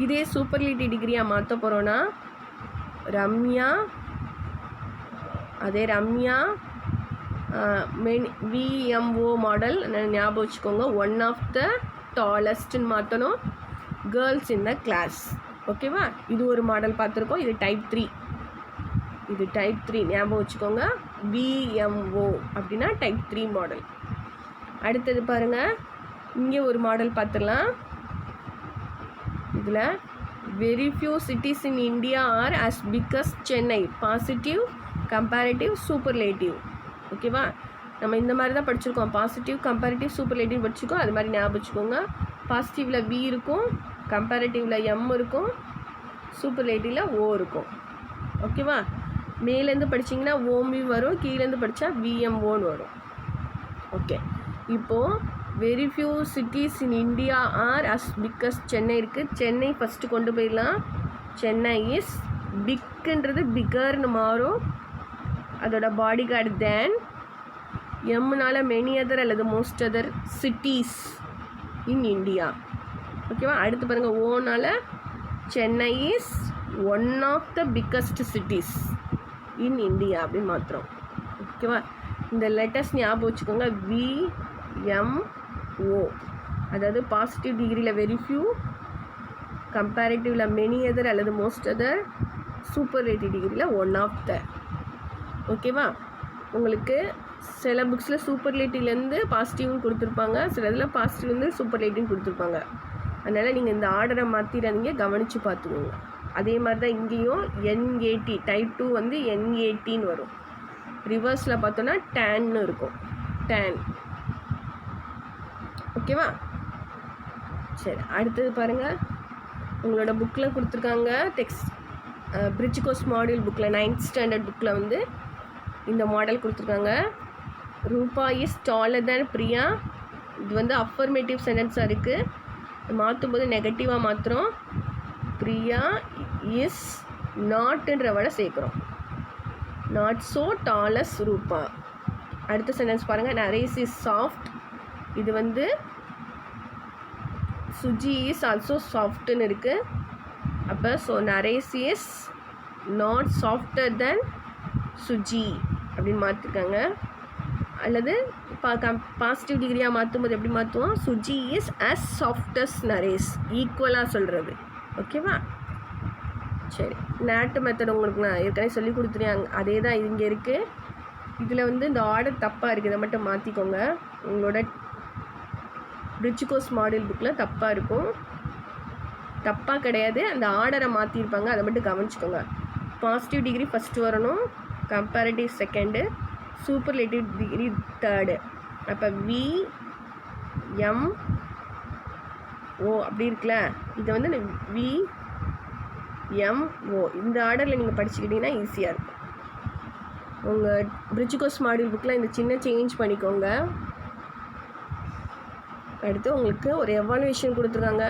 இதே சூப்பர்லேட்டிவ் டிகிரியாக மாற்ற போகிறோன்னா ரம்யா VMO மாடல் ஞாபகம் வச்சுக்கோங்க. ஒன் ஆஃப் த டாலஸ்ட்னு மாற்றணும். Girls in the class. ஓகேவா? இது ஒரு மாடல் பார்த்துருக்கோம். இது டைப் 3 ஞாபகம் வச்சுக்கோங்க. VMO அப்படின்னா டைப் 3 மாடல். அடுத்தது பாருங்கள், இங்கே ஒரு மாடல் பார்த்துடலாம். இதில் very few cities in India are as big as Chennai. Positive, comparative, superlative. ஓகேவா? நம்ம இந்த மாதிரி தான் படிச்சிருக்கோம். பாசிட்டிவ், கம்பேரிட்டிவ், சூப்பர்லேட்டிவ் படிச்சிருக்கோம். அது மாதிரி ஞாபகம் வச்சுக்கோங்க. பாசிட்டிவில் V இருக்கும், கம்பேரிட்டிவில் M இருக்கும், சூப்பர்லேட்டிவில் O இருக்கும். ஓகேவா? மேலேருந்து படிச்சிங்கன்னா ஓமி வரும், கீழேருந்து படித்தா VMOன்னு வரும். ஓகே, இப்போது very few cities in India are as big as Chennai இருக்குது. சென்னை ஃபஸ்ட்டு கொண்டு போயிடலாம். சென்னை இஸ் பிக்குன்றது பிகர்னு மாறும். அதோட பாடி கார்டு தேன். எம்னால மெனி அதர் அல்லது most other cities in India. ஓகேவா? அடுத்து பாருங்கள், ஓனால Chennai is one of the biggest cities in India அப்படின்னு மாத்திரம். ஓகேவா? இந்த லெட்டர்ஸ் ஞாபகம் வச்சுக்கோங்க. VMO, அதாவது பாசிட்டிவ் டிகிரியில் வெரி ஃபியூ, கம்பேரிட்டிவில் மெனி அதர் அல்லது மோஸ்ட் அதர், சூப்பர்லேட்டிவ் டிகிரியில் ஒன் ஆஃப் த. ஓகேவா? உங்களுக்கு சில புக்ஸில் சூப்பர்லேட்டிவ்லேருந்து பாசிட்டிவ்னு கொடுத்துருப்பாங்க, சில இதில் பாசிட்டிவ்லேருந்து சூப்பர்லேட்டிவ்னு கொடுத்துருப்பாங்க. அதனால் நீங்கள் இந்த ஆர்டரை மாற்றிடாதீங்க, கவனித்து பார்த்துக்கோங்க. அதே மாதிரி தான் இங்கேயும் NAT டைப் 2 வந்து NATன்னு வரும். ரிவர்ஸில் பார்த்தோன்னா டேன்னு இருக்கும், டேன். ஓகேவா? சரி, அடுத்தது பாருங்கள். உங்களோட புக்கில் கொடுத்துருக்காங்க பிரிட்ஜ் கோர்ஸ் மாடியூல் புக்கில் 9th ஸ்டாண்டர்ட் புக்கில் வந்து இந்த மாடல் கொடுத்துருக்காங்க. ரூபா இஸ் டாலர் தேன் பிரியா. இது வந்து அஃபர்மேட்டிவ் சென்டென்ஸாக இருக்குது. மாற்றும் போது நெகட்டிவாக மாற்றுறோம். பிரியா இஸ் நாட்டுன்ற விட சேர்க்குறோம். நாட் ஸோ டாலஸ் ரூபா. அடுத்த சென்டென்ஸ் பாருங்கள். Naresh is soft. இது வந்து சுஜி இஸ் ஆல்சோ சாஃப்ட்னு இருக்குது. அப்போ so Naresh is not softer then Suji அப்படின்னு மாற்றிருக்காங்க. அல்லது பாசிட்டிவ் டிகிரியாக மாற்றும்போது எப்படி மாற்றுவோம்? Suji is as soft as Naresh, ஈக்குவலாக சொல்கிறது. ஓகேவா? சரி, நாட்டு மெத்தட் உங்களுக்கு நான் ஏற்கனவே சொல்லி கொடுத்துருங்க. அதே தான் இங்கே இருக்குது. இதில் வந்து இந்த ஆர்டர் தப்பாக இருக்குது, இதை மட்டும் மாற்றிக்கோங்க. உங்களோட பிரிட்ஜ் கோர்ஸ் மாடல் புக்கில் தப்பாக இருக்கும். தப்பாக கிடையாது, அந்த ஆர்டரை மாற்றிருப்பாங்க, அதை மட்டும் கவனிச்சுக்கோங்க. பாசிட்டிவ் டிகிரி ஃபஸ்ட்டு வரணும், comparative second, superlative degree third. அப்போ VMO அப்படி இருக்குல்ல, இதை வந்து VMO இந்த ஆர்டரில் நீங்கள் படிச்சுக்கிட்டிங்கன்னா ஈஸியாக இருக்கும். உங்கள் பிரிட்ஜ் கோர்ஸ் மாடியூல் புக்கில் இந்த சின்ன சேஞ்ச் பண்ணிக்கோங்க. அடுத்து உங்களுக்கு ஒரு எவாலுவேஷன் கொடுத்துருக்காங்க.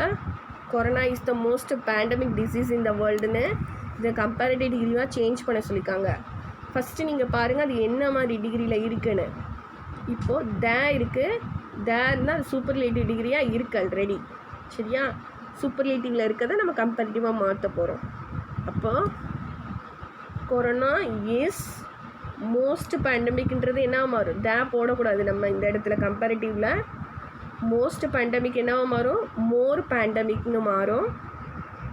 Corona is the most pandemic disease in the வேர்ல்டுன்னு இதை கம்பேரிட்டிவ் டிகிரியாக சேஞ்ச் பண்ண சொல்லியிருக்காங்க. ஃபஸ்ட்டு நீங்கள் பாருங்கள் அது என்ன மாதிரி டிகிரியில் இருக்குன்னு. இப்போது இருக்குது, தேர்னால் அது சூப்பர்லேட்டிவ் டிகிரியாக இருக்குது ஆல்ரெடி. சரியா? சூப்பர்லேட்டிவில் இருக்கிறத நம்ம கம்பேரிட்டிவாக மாற்ற போகிறோம். அப்போது கொரோனா இஸ் மோஸ்ட் பேண்டமிக்ன்றது என்ன மாறும்? போடக்கூடாது நம்ம இந்த இடத்துல. கம்பேரிட்டிவில் மோஸ்ட் பேண்டமிக் என்னவா மாறும்? மோர் பேண்டமிக்னு மாறும்.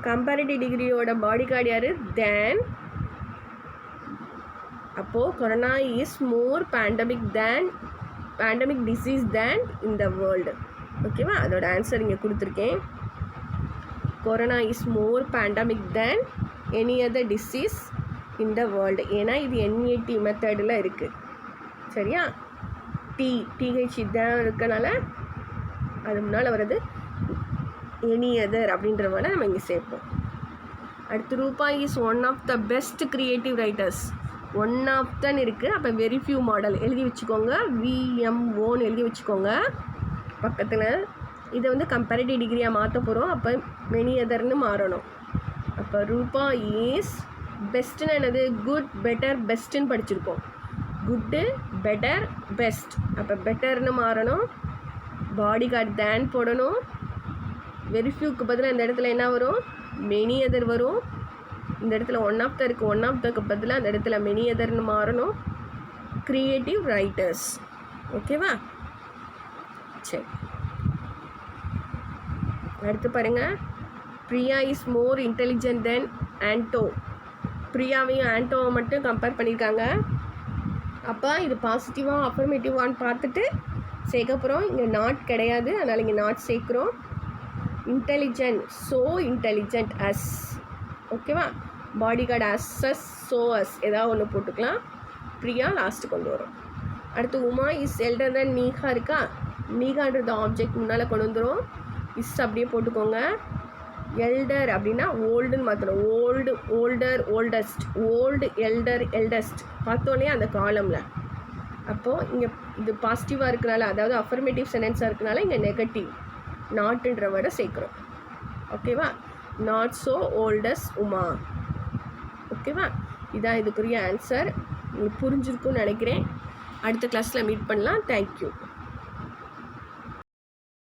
கம்பேரிட்டிவ் டிகிரியோட பாடி கார்டு யார்? தேன். அப்போது corona is more pandemic disease than in the world. ஓகேவா? அதோட ஆன்சர் இங்கே கொடுத்துருக்கேன். Corona is more pandemic than any other disease in the world. ஏன்னா இது NAT மெத்தடில் இருக்குது. சரியா? TH தான் இருக்கனால அது முன்னால் வர்றது எனி அதர் அப்படின்றவங்க நம்ம இங்கே சேர்ப்போம். அடுத்து Rupa is one of the best creative writers. One of தான் இருக்குது. அப்போ வெரி ஃபியூ மாடல் எழுதி வச்சுக்கோங்க. VMOன்னு எழுதி வச்சுக்கோங்க பக்கத்தில். இதை வந்து கம்பேரிட்டிவ் டிகிரியாக மாற்ற போகிறோம். அப்போ மெனி அதர்னு மாறணும். அப்போ ரூபா இஸ் பெஸ்ட்டுன்னு என்னது? குட், பெட்டர், பெஸ்ட்டுன்னு படிச்சிருக்கோம். Good, better, best. அப்போ பெட்டர்னு மாறணும். பாடி கார்டு தேன் போடணும். வெரி ஃபியூக்கு பதிலாக இந்த இடத்துல என்ன வரும்? மெனி அதர் வரும். இந்த இடத்துல ஒன் ஆஃப் த இருக்குது, ஒன் ஆஃப் தக்கு பதிலாக அந்த இடத்துல மெனி அதர்னு மாறணும். Creative writers. ஓகேவா? சரி, அடுத்து பாருங்கள். Priya is more intelligent than Anto. பிரியாவையும் ஆண்டோவை மட்டும் கம்பேர் பண்ணியிருக்காங்க. அப்போ இது பாசிட்டிவாக அஃபர்மேட்டிவான்னு பார்த்துட்டு சேர்க்க போகிறோம். இங்கே நாட் கிடையாது, அதனால் இங்கே நாட் சேர்க்குறோம். Intelligent, so intelligent as. ஓகேவா? பாடி கார்டு அஸ், ஸோ அஸ் ஏதாவது ஒன்று போட்டுக்கலாம். பிரியா லாஸ்ட்டு கொண்டு வரும். அடுத்து உமா இஸ் எல்டர் தென் மீகா இருக்கா? மீகான்றது ஆப்ஜெக்ட் முன்னால் கொண்டு வந்துடும். இஸ் அப்படியே போட்டுக்கோங்க. எல்டர் அப்படின்னா ஓல்டுன்னு மாற்றணும். Older, oldest. Old, elder, eldest பார்த்தோன்னே அந்த காலமில். அப்போது இங்கே இது பாசிட்டிவாக இருக்கனால, அதாவது அஃபர்மேட்டிவ் சென்டென்ஸாக இருக்கனால இங்கே நெகட்டிவ் நாட்டுன்ற வேர்டை சேர்க்குறோம். ஓகேவா? Not so old as Uma. ஓகேவா? இதான் இதுக்குரிய ஆன்சர். உங்களுக்கு புரிஞ்சிருக்குன்னு நினைக்கிறேன். அடுத்த கிளாஸில் மீட் பண்ணலாம். தேங்க்யூ.